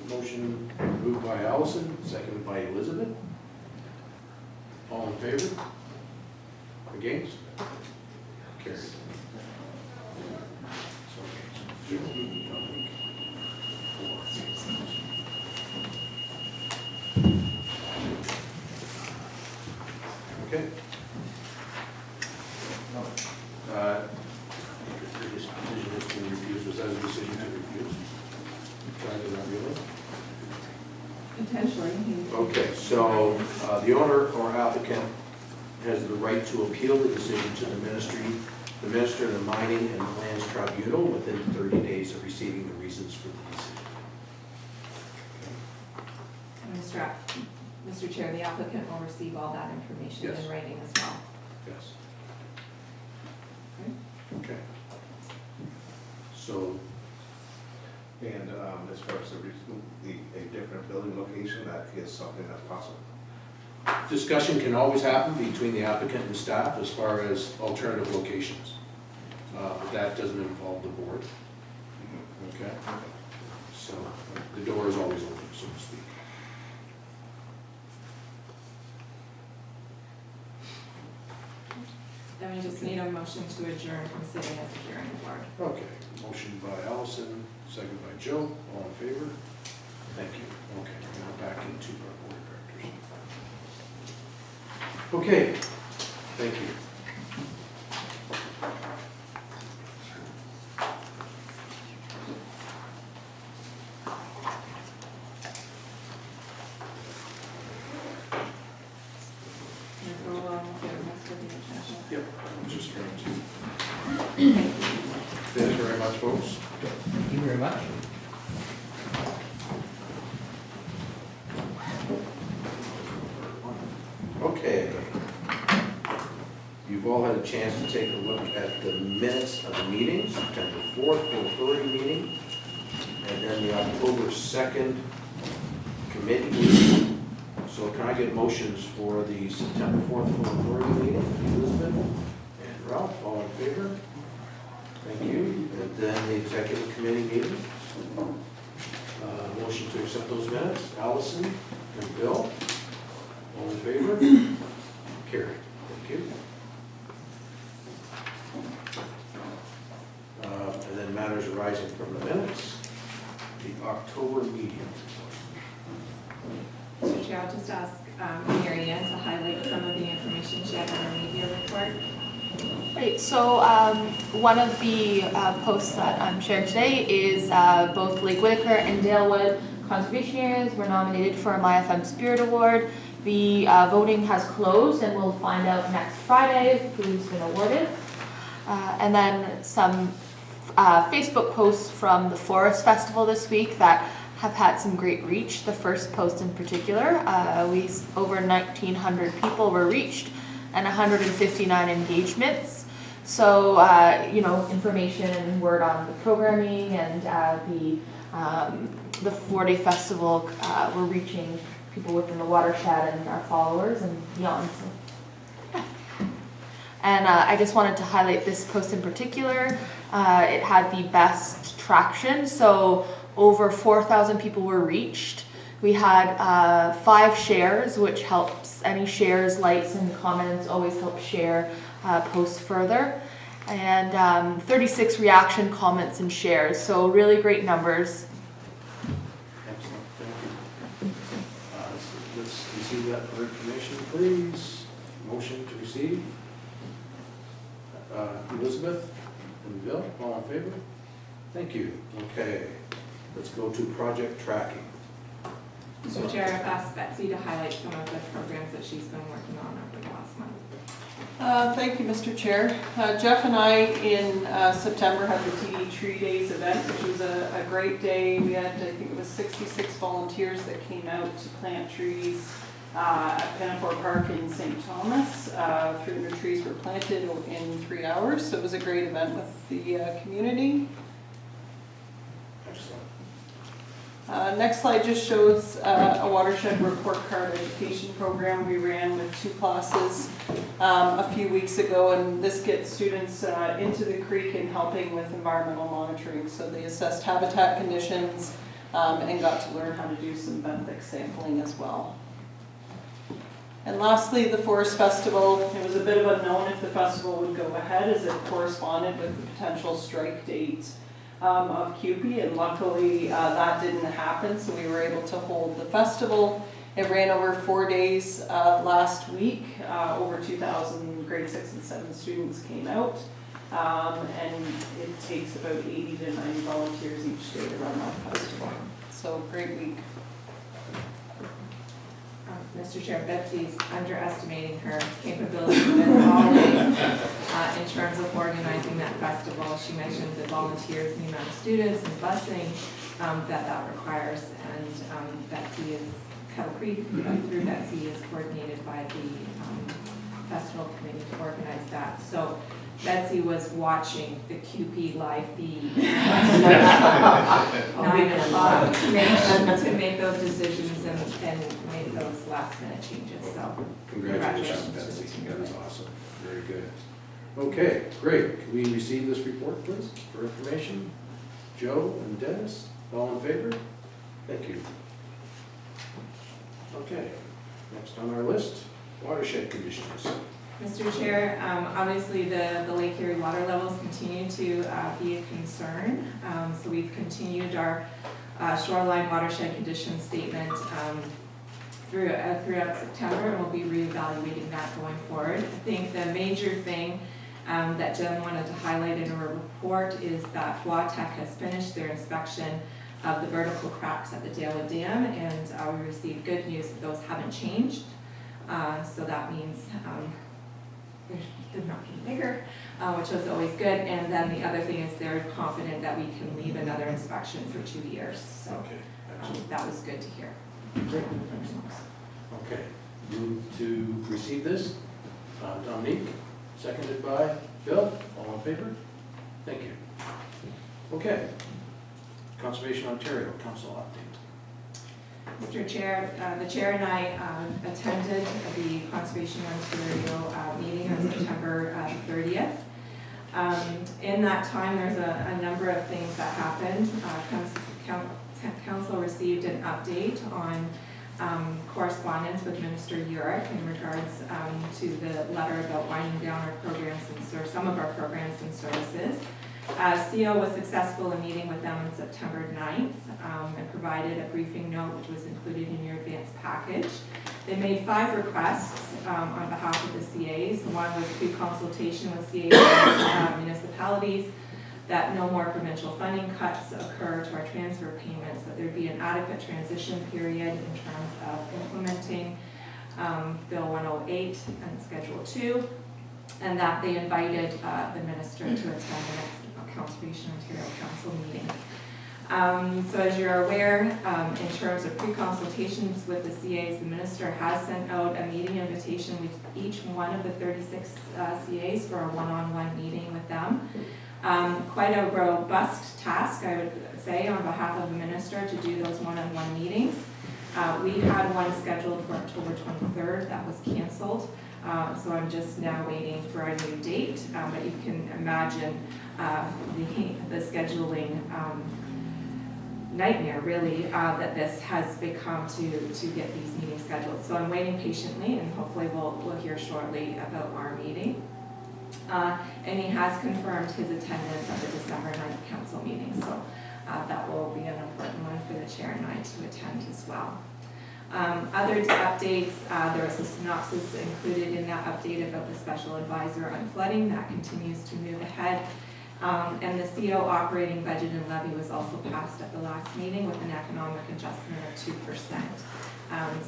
Motion moved by Allison, seconded by Elizabeth. All in favor? Against? Carried. So, Jim, Dominic, 4. Okay. His decision is to refuse. Was that a decision to refuse? Tried to not really? Potentially. Okay, so the owner or applicant has the right to appeal the decision to the Minister of the Mining and Lands Tribunal within 30 days of receiving the reasons for the decision. Mr. Chair, the applicant will receive all that information Yes. in writing as well. Yes. Okay. So, And as far as a different building location, that is something that's possible. discussion can always happen between the applicant and staff as far as alternative locations. But that doesn't involve the board. Okay? So the door is always open, so to speak. Then we just need a motion to adjourn from sitting as a hearing board. Okay, motion by Allison, second by Joe, all in favor? Thank you. Okay, now back into our board of directors. Okay, thank you. We'll go on with the rest of the agenda. Yep, I'm just trying to Thank you. finish very much, folks. Thank you very much. Okay. You've all had a chance to take a look at the minutes of the meeting, September 4th, 4:30 meeting, and then the October 2nd committee meeting. So can I get motions for the September 4th, 4:30 meeting? Elizabeth and Ralph, all in favor? Thank you. And then the executive committee meeting. Motion to accept those minutes, Allison and Bill. All in favor? Carried. Thank you. And then matters arising from the minutes, the October meeting. Mr. Chair, I'll just ask Mary Ann to highlight some of the information she had on her media report. Right, so one of the posts that I'm sharing today is both Lake Whitaker and Dalewood conservation areas were nominated for a MyFM Spirit Award. The voting has closed and we'll find out next Friday who's been awarded. And then some Facebook posts from the Forest Festival this week that have had some great reach. The first post in particular, over 1,900 people were reached and 159 engagements. So, information and word on the programming and the 4-day festival were reaching people within the watershed and our followers and beyond. So, yeah. And I just wanted to highlight this post in particular. It had the best traction, so over 4,000 people were reached. We had 5 shares, which helps. Any shares, likes, and comments always help share posts further. And 36 reaction, comments, and shares. So really great numbers. Excellent, thank you. Let's receive that for information, please. Motion to receive. Elizabeth and Bill, all in favor? Thank you. Okay, let's go to project tracking. Mr. Chair, I've asked Betsy to highlight some of the programs that she's been working on over the last month. Thank you, Mr. Chair. Jeff and I in September had the TD Tree Days event, which was a great day. We had, I think it was 66 volunteers that came out to plant trees at Pinafore Park in St. Thomas. 300 trees were planted in 3 hours, so it was a great event with the community. Excellent. Next slide just shows a watershed report card education program we ran with 2 classes a few weeks ago, and this gets students into the creek and helping with environmental monitoring. So they assessed habitat conditions and got to learn how to do some benthic sampling as well. And lastly, the Forest Festival, it was a bit of unknown if the festival would go ahead as it corresponded with the potential strike date of CUPE, and luckily that didn't happen, so we were able to hold the festival. It ran over 4 days last week. Over 2,000 grade 6 and 7 students came out. And it takes about 80 to 90 volunteers each day to run that festival. So great week. Mr. Chair, Betsy's underestimating her capabilities as always in terms of organizing that festival. She mentioned the volunteers and the amount of students and busing that requires, and Betsy is, Kettle Creek through Betsy is coordinated by the festival committee to organize that. So Betsy was watching the QP live feed 9 o'clock to make those decisions and make those last minute changes, so. Congratulations, Betsy. That was awesome. Very good. Okay, great. Can we receive this report, please, for information? Joe and Dennis, all in favor? Thank you. Okay, next on our list, watershed conditions. Mr. Chair, obviously the Lake Erie water levels continue to be a concern. So we've continued our shoreline watershed condition statement throughout September, and we'll be reevaluating that going forward. I think the major thing that Jen wanted to highlight in her report is that WATEC has finished their inspection of the vertical cracks at the Dalewood Dam, and we received good news that those haven't changed. So that means they're not getting bigger, which is always good. And then the other thing is they're confident that we can leave another inspection for 2 years. So Okay, that was good to hear. great. Okay, move to receive this. Dominique, seconded by Bill. All in favor? Thank you. Okay. Conservation Ontario Council update. Mr. Chair, the chair and I attended the Conservation Ontario meeting on September 30th. In that time, there's a number of things that happened. Council received an update on correspondence with Minister Urick in regards to the letter about winding down our programs and some of our programs and services. CO was successful in meeting with them on September 9th and provided a briefing note which was included in your advanced package. They made 5 requests on behalf of the CAs. One was pre-consultation with CAs and municipalities, that no more provincial funding cuts occur to our transfer payments, that there be an adequate transition period in terms of implementing Bill 108 and Schedule 2, and that they invited the minister to attend the next Conservation Ontario Council meeting. So as you're aware, in terms of pre-consultations with the CAs, the minister has sent out a meeting invitation with each one of the 36 CAs for a one-on-one meeting with them. Quite a robust task, I would say, on behalf of the minister to do those one-on-one meetings. We had one scheduled for October 23rd that was canceled. So I'm just now waiting for a new date, but you can imagine the scheduling nightmare, really, that this has become to get these meetings scheduled. So I'm waiting patiently, and hopefully we'll hear shortly about our meeting. And he has confirmed his attendance at the December 9th council meeting, so that will be an important one for the chair and I to attend as well. Other updates, there was a synopsis included in that update about the special advisor on flooding that continues to move ahead. And the CO operating budget and levy was also passed at the last meeting with an economic adjustment of 2%.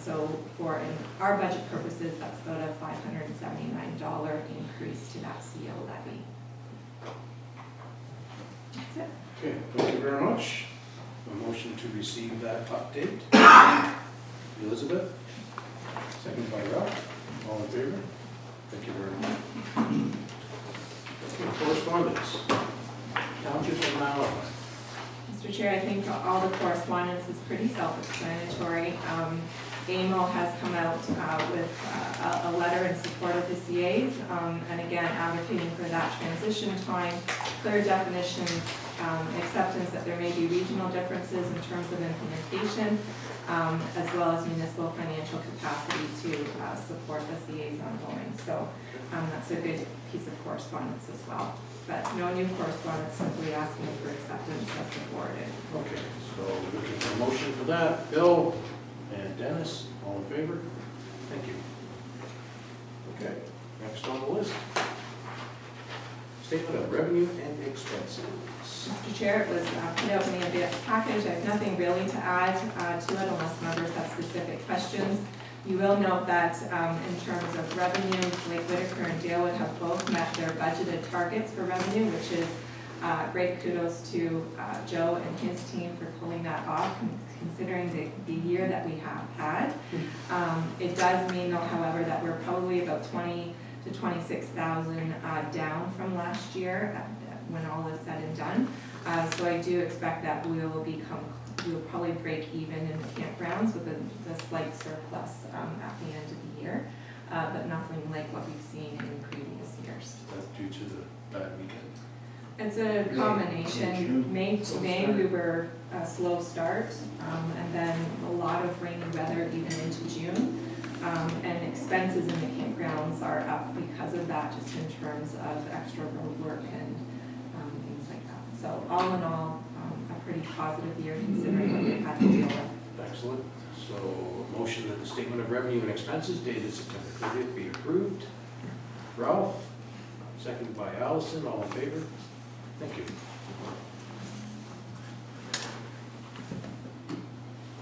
So for our budget purposes, that's about a $579 increase to that CO levy. That's it. Okay, thank you very much. A motion to receive that update. Elizabeth, second by Ralph. All in favor? Thank you very much. Okay, correspondence. Township of Mount. Mr. Chair, I think all the correspondence is pretty self-explanatory. AMO has come out with a letter in support of the CAs, and again, advocating for that transition time clear definitions, acceptance that there may be regional differences in terms of implementation, as well as municipal financial capacity to support this liaison going. So that's a good piece of correspondence as well. But no new correspondence, simply asking for acceptance as forwarded. Okay, so looking for a motion for that. Bill and Dennis, all in favor? Thank you. Okay, next on the list. Statement of revenue and expenses. Mr. Chair, it was put out in the advance package. I have nothing really to add to it unless members have specific questions. You will note that in terms of revenue, Lake Whitaker and Dalewood have both met their budgeted targets for revenue, which is great kudos to Joe and his team for pulling that off, considering the year that we have had. It does mean, though, however, that we're probably about 20 to 26,000 down from last year when all is said and done. So I do expect that we'll probably break even in the campgrounds with a slight surplus at the end of the year, but nothing like what we've seen in previous years. That's due to the bad weekend. It's a combination. May we were a slow start, and then a lot of rainy weather even into June. And expenses in the campgrounds are up because of that, just in terms of extra road work and things like that. So all in all, a pretty positive year considering what we've had to deal with. Excellent. So motion that the statement of revenue and expenses dated September 30th be approved. Ralph, seconded by Allison, all in favor? Thank you.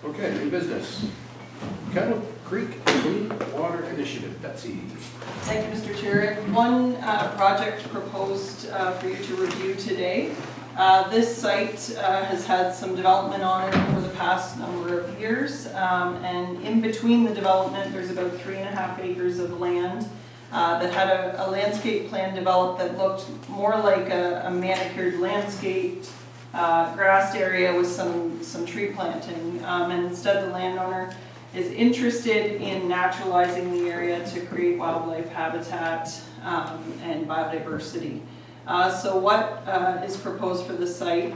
Okay, new business. Kettle Creek Clean Water Initiative, Betsy. Thank you, Mr. Chair. I have one project proposed for you to review today. This site has had some development on it over the past number of years, and in between the development there's about 3.5 acres of land that had a landscape plan developed that looked more like a manicured landscaped grassed area with some tree planting, and instead the landowner is interested in naturalizing the area to create wildlife habitat and biodiversity. So what is proposed for the site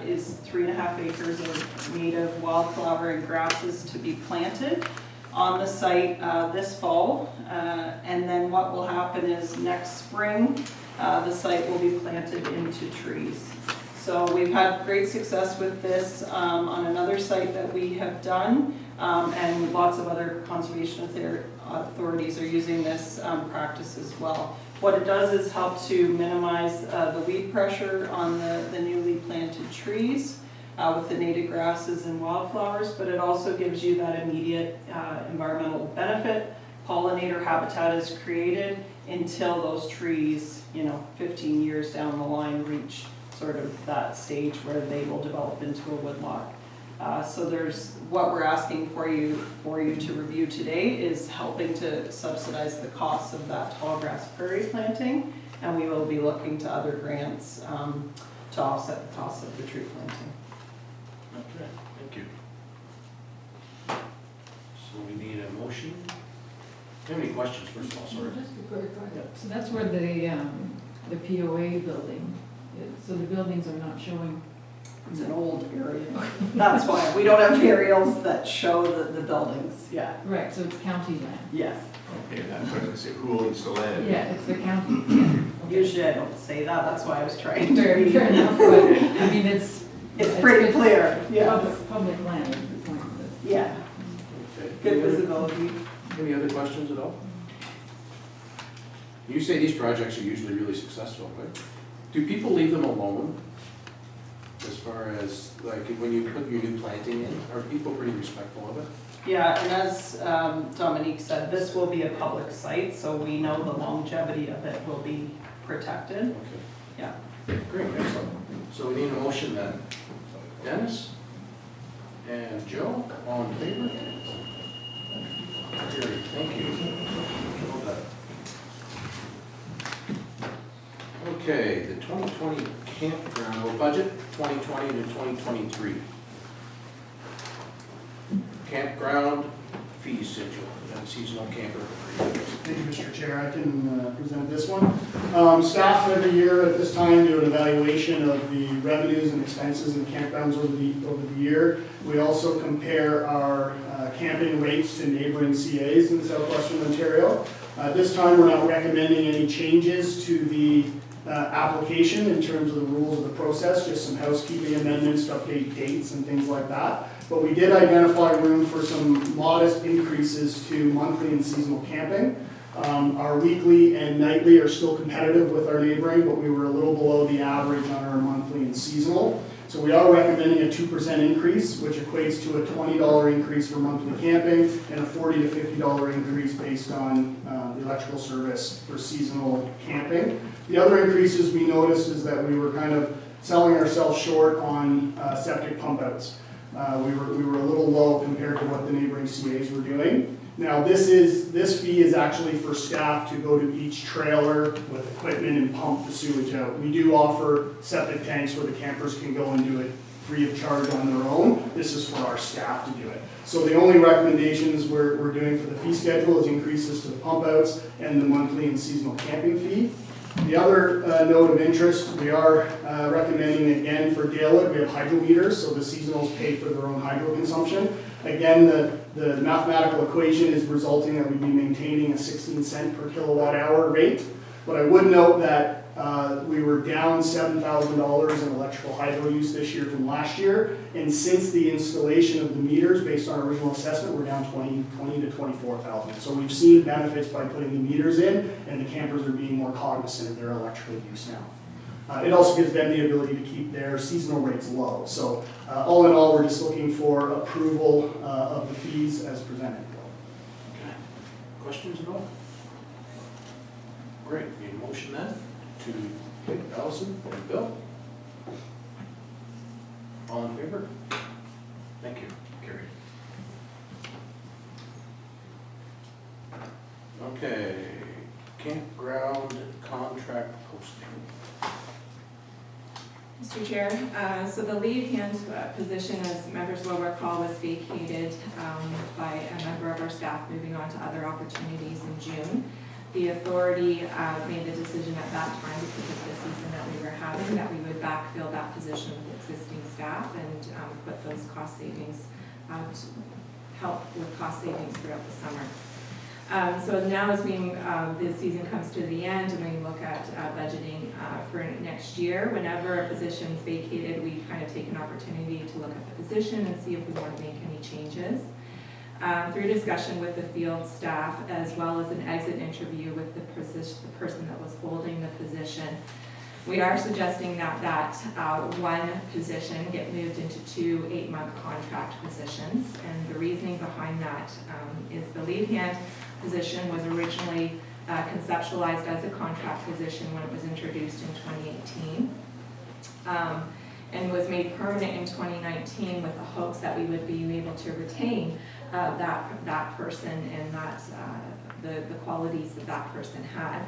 is 3.5 acres of native wildflower and grasses to be planted on the site this fall. And then what will happen is next spring, the site will be planted into trees. So we've had great success with this on another site that we have done, and lots of other conservation authorities are using this practice as well. What it does is help to minimize the weed pressure on the newly planted trees with the native grasses and wildflowers, but it also gives you that immediate environmental benefit. Pollinator habitat is created until those trees, 15 years down the line, reach sort of that stage where they will develop into a woodlot. So there's what we're asking for you to review today is helping to subsidize the cost of that tall grass prairie planting, and we will be looking to other grants to offset the cost of the tree planting. Okay, thank you. So we need a motion. Do you have any questions, first of all, sorry? Just to clarify, so that's where the POA building is, so the buildings are not showing. It's an old area. That's why we don't have aerials that show the buildings, yeah. Right, so it's county land. Yes. Okay, that's what I say, who owns the land? Yeah, it's the county, yeah. Usually I don't say that, that's why I was trying to Fair be. enough, but, I mean, it's pretty good. clear, yeah. Public land is the point of this. Yeah, Okay. good visibility. Any other questions at all? You say these projects are usually really successful, right? Do people leave them alone? As far as, like, when you put your new planting in, are people pretty respectful of it? Yeah, and as Dominique said, this will be a public site, so we know the longevity of it will be protected. Okay. Yeah. Great, excellent. So we need a motion then. Dennis and Joe, all in favor? Carried, thank you. Well done. Okay, the 2020 campground, or budget 2020 to 2023. Campground fee schedule. and seasonal camper. Thank you, Mr. Chair. I can present this one. Staff every year at this time do an evaluation of the revenues and expenses in campgrounds over the year. We also compare our camping rates to neighboring CAs in southwestern Ontario. This time, we're not recommending any changes to the application in terms of the rules of the process, just some housekeeping amendments to update dates and things like that. But we did identify room for some modest increases to monthly and seasonal camping. Our weekly and nightly are still competitive with our neighboring, but we were a little below the average on our monthly and seasonal. So we are recommending a 2% increase, which equates to a $20 increase for monthly camping and a $40 to $50 increase based on the electrical service for seasonal camping. The other increases we noticed is that we were kind of selling ourselves short on septic pump outs. We were a little low compared to what the neighboring CAs were doing. Now this fee is actually for staff to go to each trailer with equipment and pump the sewage out. We do offer septic tanks where the campers can go and do it free of charge on their own. This is for our staff to do it. So the only recommendations we're doing for the fee schedule is increases to the pump outs and the monthly and seasonal camping fee. The other note of interest, we are recommending again for Dalewood, we have hydrometers, so the seasonals pay for their own hydro consumption. Again, the mathematical equation is resulting that we'd be maintaining a 16 cent per kilowatt hour rate. But I would note that we were down $7,000 in electrical hydro use this year from last year. And since the installation of the meters, based on our original assessment, we're down 20 to 24,000. So we've seen benefits by putting the meters in, and the campers are being more cognizant of their electrical use now. It also gives them the ability to keep their seasonal rates low. So all in all, we're just looking for approval of the fees as presented. Okay. Questions at all? Great. Need a motion then to Allison and Bill? All in favor? Thank you. Carried. Okay. Campground contract posting. Mr. Chair, so the lead hand position, as members will recall, was vacated by a member of our staff moving on to other opportunities in June. The authority made the decision at that time, because of the season that we were having, that we would backfill that position with existing staff and put those cost savings, help with cost savings throughout the summer. So now as the season comes to the end and we look at budgeting for next year, whenever a position is vacated, we kind of take an opportunity to look at the position and see if we want to make any changes. Through discussion with the field staff, as well as an exit interview with the person that was holding the position, we are suggesting that one position get moved into 2 8-month contract positions. And the reasoning behind that is the lead hand position was originally conceptualized as a contract position when it was introduced in 2018. And was made permanent in 2019 with the hopes that we would be able to retain that person and the qualities that person had.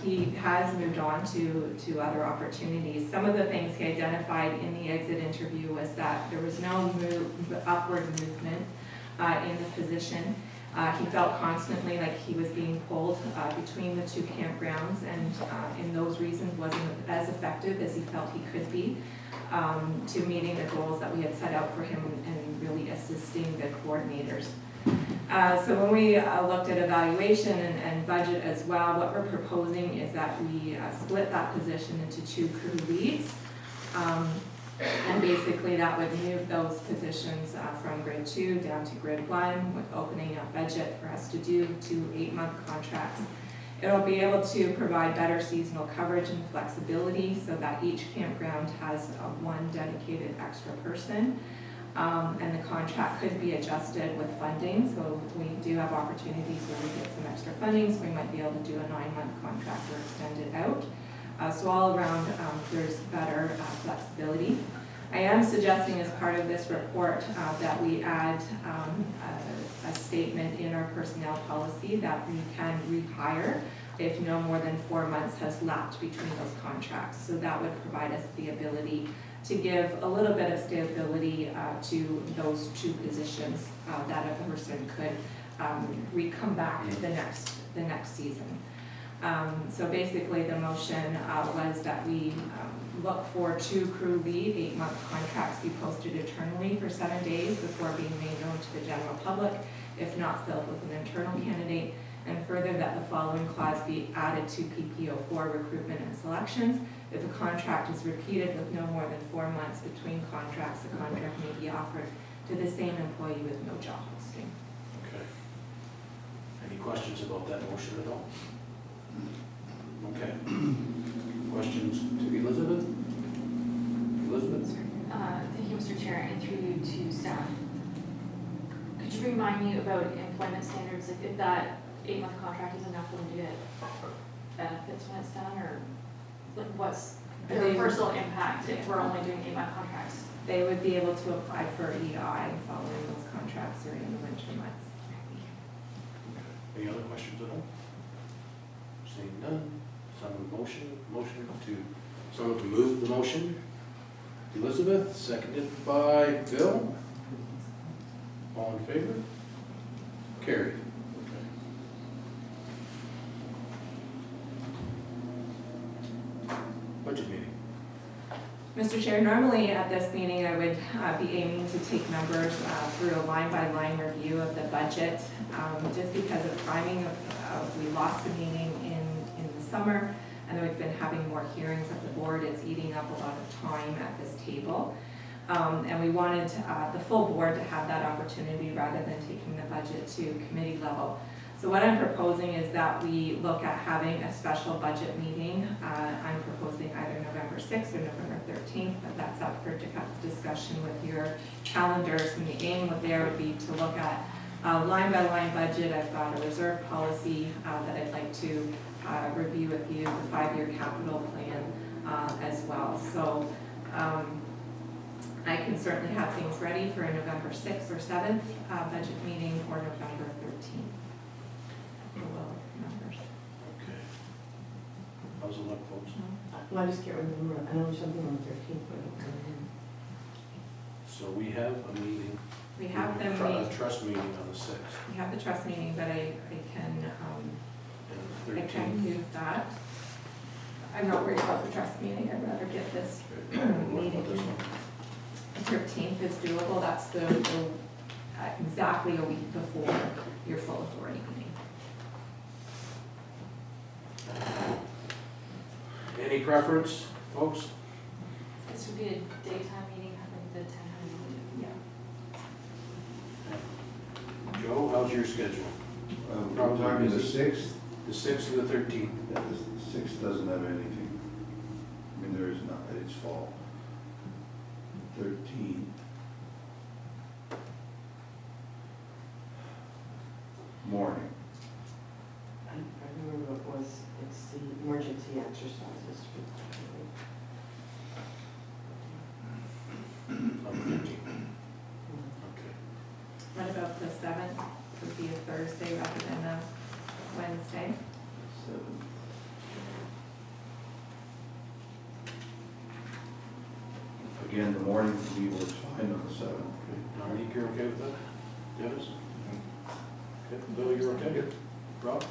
He has moved on to other opportunities. Some of the things he identified in the exit interview was that there was no upward movement in the position. He felt constantly like he was being pulled between the 2 campgrounds, and in those reasons wasn't as effective as he felt he could be to meeting the goals that we had set out for him and really assisting the coordinators. So when we looked at evaluation and budget as well, what we're proposing is that we split that position into 2 crew leads. And basically that would move those positions from grade 2 down to grade 1, with opening up budget for us to do 2 8-month contracts. It'll be able to provide better seasonal coverage and flexibility so that each campground has one dedicated extra person. And the contract could be adjusted with funding, so we do have opportunities where we get some extra funding, so we might be able to do a 9-month contract or extend it out. So all around, there's better flexibility. I am suggesting as part of this report that we add a statement in our personnel policy that we can rehire if no more than 4 months has lapsed between those contracts. So that would provide us the ability to give a little bit of stability to those 2 positions that a person could come back the next season. So basically, the motion was that we look for 2 crew lead 8-month contracts be posted internally for 7 days before being made known to the general public, if not filled with an internal candidate. And further, that the following clause be added to PPO4 recruitment and selections. If a contract is repeated with no more than 4 months between contracts, the contract may be offered to the same employee with no job posting. Okay. Any questions about that motion at all? Okay. Questions to Elizabeth? Elizabeth? Thank you, Mr. Chair, and through you to staff. Could you remind me about employment standards, like if that 8-month contract is enough for them to get benefits when it's done, or like what's the personal impact if we're only doing 8-month contracts? They would be able to apply for EI following those contracts during the winter months. Any other questions at all? Seeing none, someone to move the motion. Elizabeth, seconded by Bill. All in favor? Carried. Okay. Budget meeting. Mr. Chair, normally at this meeting, I would be aiming to take members through a line-by-line review of the budget. Just because of timing, we lost the meeting in the summer, and then we've been having more hearings at the board. It's eating up a lot of time at this table. And we wanted the full board to have that opportunity rather than taking the budget to committee level. So what I'm proposing is that we look at having a special budget meeting. I'm proposing either November 6th or November 13th, but that's up for discussion with your calendars. And the aim there would be to look at line-by-line budget. I've got a reserve policy that I'd like to review with you, the 5-year capital plan as well. So I can certainly have things ready for a November 6th or 7th budget meeting, or November 13th. Numbers. Okay. How's it look, folks? Well, I just can't remember, I know there's something on the 13th, but I don't remember. So we have a meeting. We have them A meet, trust meeting on the 6th we have the trust meeting, but I and the can 13th. move that. I'm not worried about the trust meeting, I'd rather get this Okay. What meeting. about this one? The 13th is doable, that's the exactly a week before your full authority meeting. Any preference, folks? This would be a daytime meeting, like the 10 Yeah. Joe, how's your schedule? We're talking the 6th, The 6th and the 13th. the 6th doesn't have anything. I mean, there is not, it's fall. 13th. Morning. I remember what was, it's the emergency exercises. On the 13th. Okay. What about the 7th? Would be a Thursday rather than a Wednesday. 7th. Again, the morning for me works fine on the 7th. Okay. Dominique, you're okay with that? Dennis? Okay. Bill, you're okay? Good. Rob?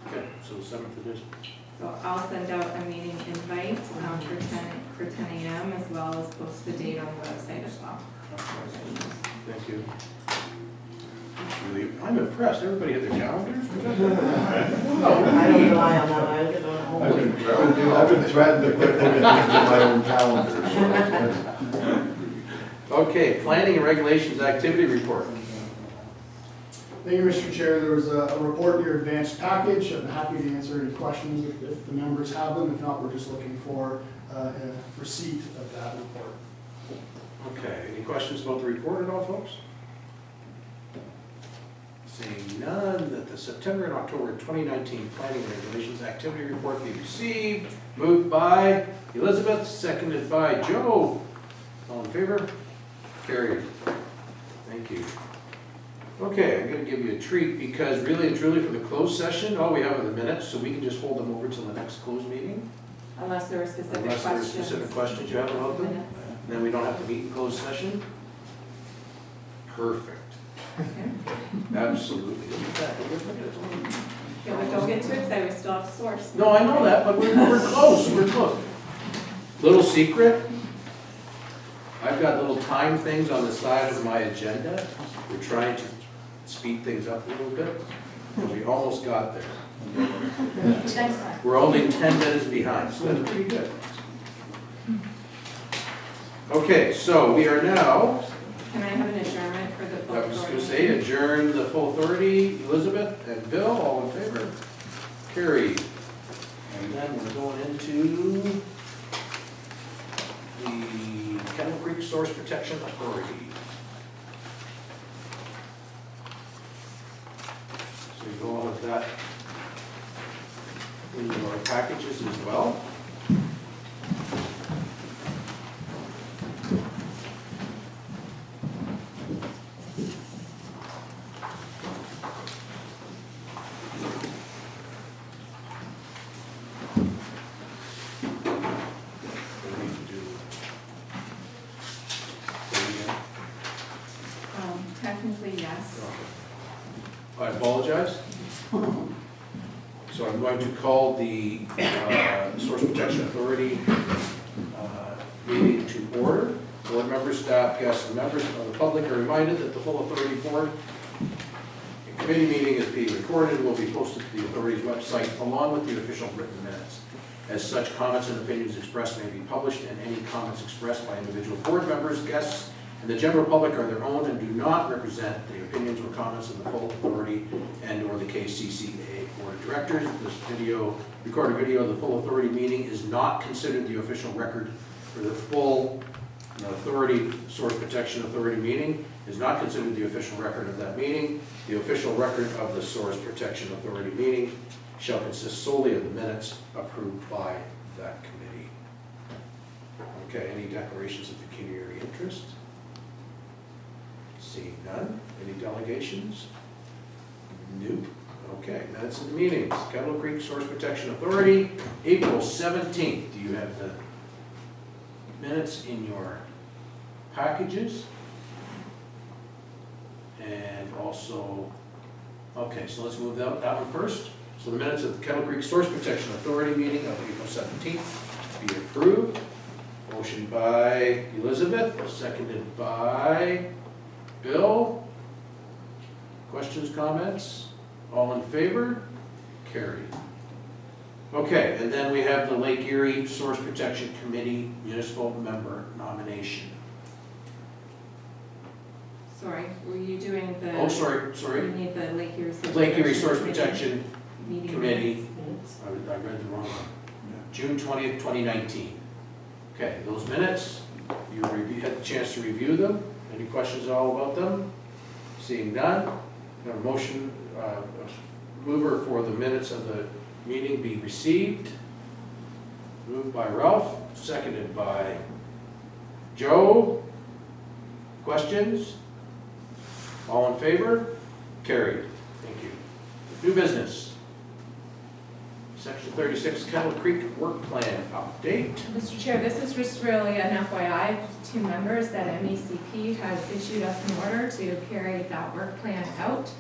Okay, so 7th it is. So I'll send out a meeting invite for 10 a.m. as well as post the date on the website as well. Thank you. Really, I'm impressed. Everybody had their calendars? I don't rely on that, I live on home. I've been threatened to quit looking at my own calendar. So Okay, planning and regulations activity report. Thank you, Mr. Chair. There was a report in your advanced package. I'm happy to answer any questions if the members have them. If not, we're just looking for a receipt of that report. Okay, any questions about the report at all, folks? Seeing none, that the September and October 2019 planning and regulations activity report be received. Moved by Elizabeth, seconded by Joe. All in favor? Carried. Thank you. Okay, I'm gonna give you a treat because really and truly for the closed session, all we have are the minutes, so we can just hold them over till the next closed meeting. Unless there are specific Unless there are questions. specific questions you have about them. Minutes. Then we don't have to meet in closed session. Perfect. Absolutely. Look at that. Look at it. Yeah, but don't get too excited, we still have source. No, I know that, but we're close, we're close. Little secret, I've got little time things on the side of my agenda. We're trying to speed things up a little bit. We almost got there. Next time. We're only 10 minutes behind, so that's pretty good. Okay, so we are now, Can I have an adjournment for the full I was going to authority? say, adjourn the full authority. Elizabeth and Bill, all in favor? Carried. And then we're going into the Kettle Creek Source Protection Authority. So you go on with that in your packages as well. We need to do. Technically, yes. I apologize. So I'm going to call the Source Protection Authority meeting to order. Board members, staff, guests, and members of the public are reminded that the full authority board and committee meeting is being recorded and will be posted to the authority's website along with the official written minutes. As such, comments and opinions expressed may be published, and any comments expressed by individual board members, guests, and the general public are their own and do not represent the opinions or comments of the full authority and/or the KCCA Board of Directors. This recorded video of the full authority meeting is not considered the official record for the full authority, Source Protection Authority meeting, is not considered the official record of that meeting. The official record of the Source Protection Authority meeting shall consist solely of the minutes approved by that committee. Okay, any declarations of pecuniary interest? Seeing none. Any delegations? Nope. Okay, minutes of the meetings. Kettle Creek Source Protection Authority, April 17th. Do you have the minutes in your packages? And also, okay, so let's move that one first. So the minutes of the Kettle Creek Source Protection Authority meeting of April 17th be approved. Motion by Elizabeth, seconded by Bill. Questions, comments? All in favor? Carried. Okay, and then we have the Lake Erie Source Protection Committee municipal member nomination. Sorry, were you doing the? Oh, sorry. You need the Lake Erie Source. Lake Erie Source Committee Protection meeting Committee. minutes. I read the wrong one. June 20th, 2019. Okay, those minutes, you had the chance to review them. Any questions at all about them? Seeing none, a motion, mover for the minutes of the meeting be received. Moved by Ralph, seconded by Joe. Questions? All in favor? Carried. Thank you. New business. Section 36 Kettle Creek Work Plan Update. Mr. Chair, this is just really an FYI to members that MECP has issued us an order to carry that work plan out.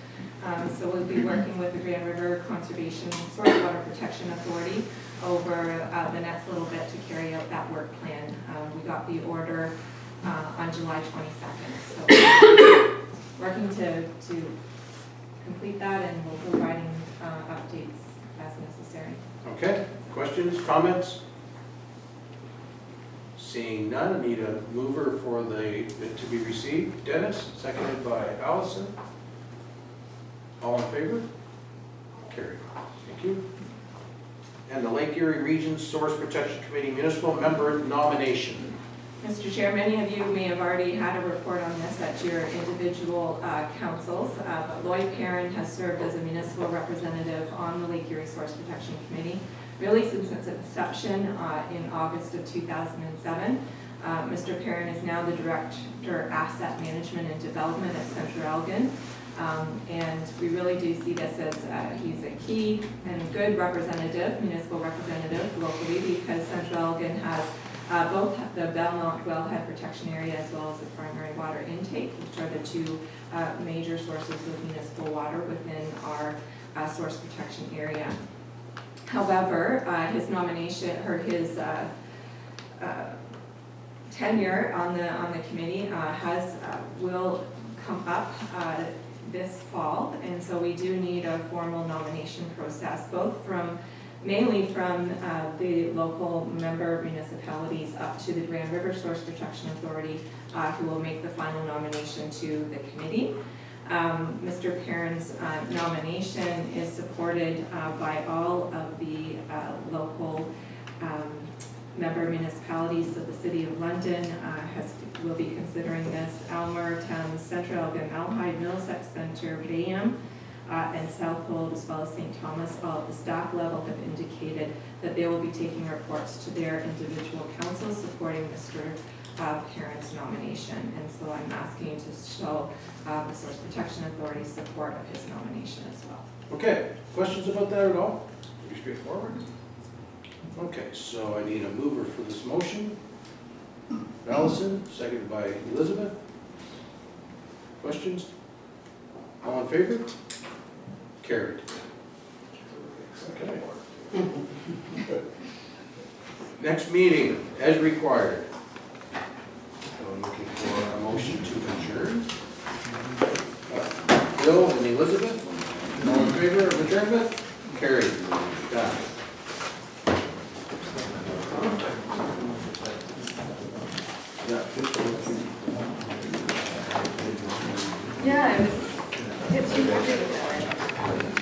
So we'll be working with the Grand River Conservation Source Water Protection Authority over the next little bit to carry out that work plan. We got the order on July 22nd. So working to complete that, and we'll be providing updates as necessary. Okay, questions, comments? Seeing none, I need a mover for it to be received. Dennis, seconded by Allison. All in favor? Carried. Thank you. And the Lake Erie Region Source Protection Committee municipal member nomination. Mr. Chair, many of you may have already had a report on this at your individual councils, but Lloyd Perrin has served as a municipal representative on the Lake Erie Source Protection Committee, really since its inception in August of 2007. Mr. Perrin is now the Director Asset Management and Development at Central Elgin. And we really do see this as he's a key and good representative, municipal representative locally, because Central Elgin has Both the Belmont wellhead protection area as well as the primary water intake, which are the two major sources of municipal water within our source protection area. However, his nomination, or his tenure on the committee will come up this fall, and so we do need a formal nomination process, mainly from the local member municipalities up to the Grand River Source Protection Authority, who will make the final nomination to the committee. Mr. Perrin's nomination is supported by all of the local member municipalities. So the City of London will be considering this. Aylmer, Thames, Central Elgin, Malahide, Middlesex Centre, Bayham, and Southold, as well as St. Thomas, all at the staff level have indicated that they will be taking reports to their individual councils supporting Mr. Perrin's nomination. And so I'm asking you to show the Source Protection Authority's support of his nomination as well. Okay, questions about that at all? Pretty straightforward. Okay, so I need a mover for this motion. Allison, seconded by Elizabeth. Questions? All in favor? Carried. Okay. Next meeting, as required. So I'm looking for a motion to adjourn. Bill and Elizabeth, all in favor of adjournment? Carried. Done. Yeah, it was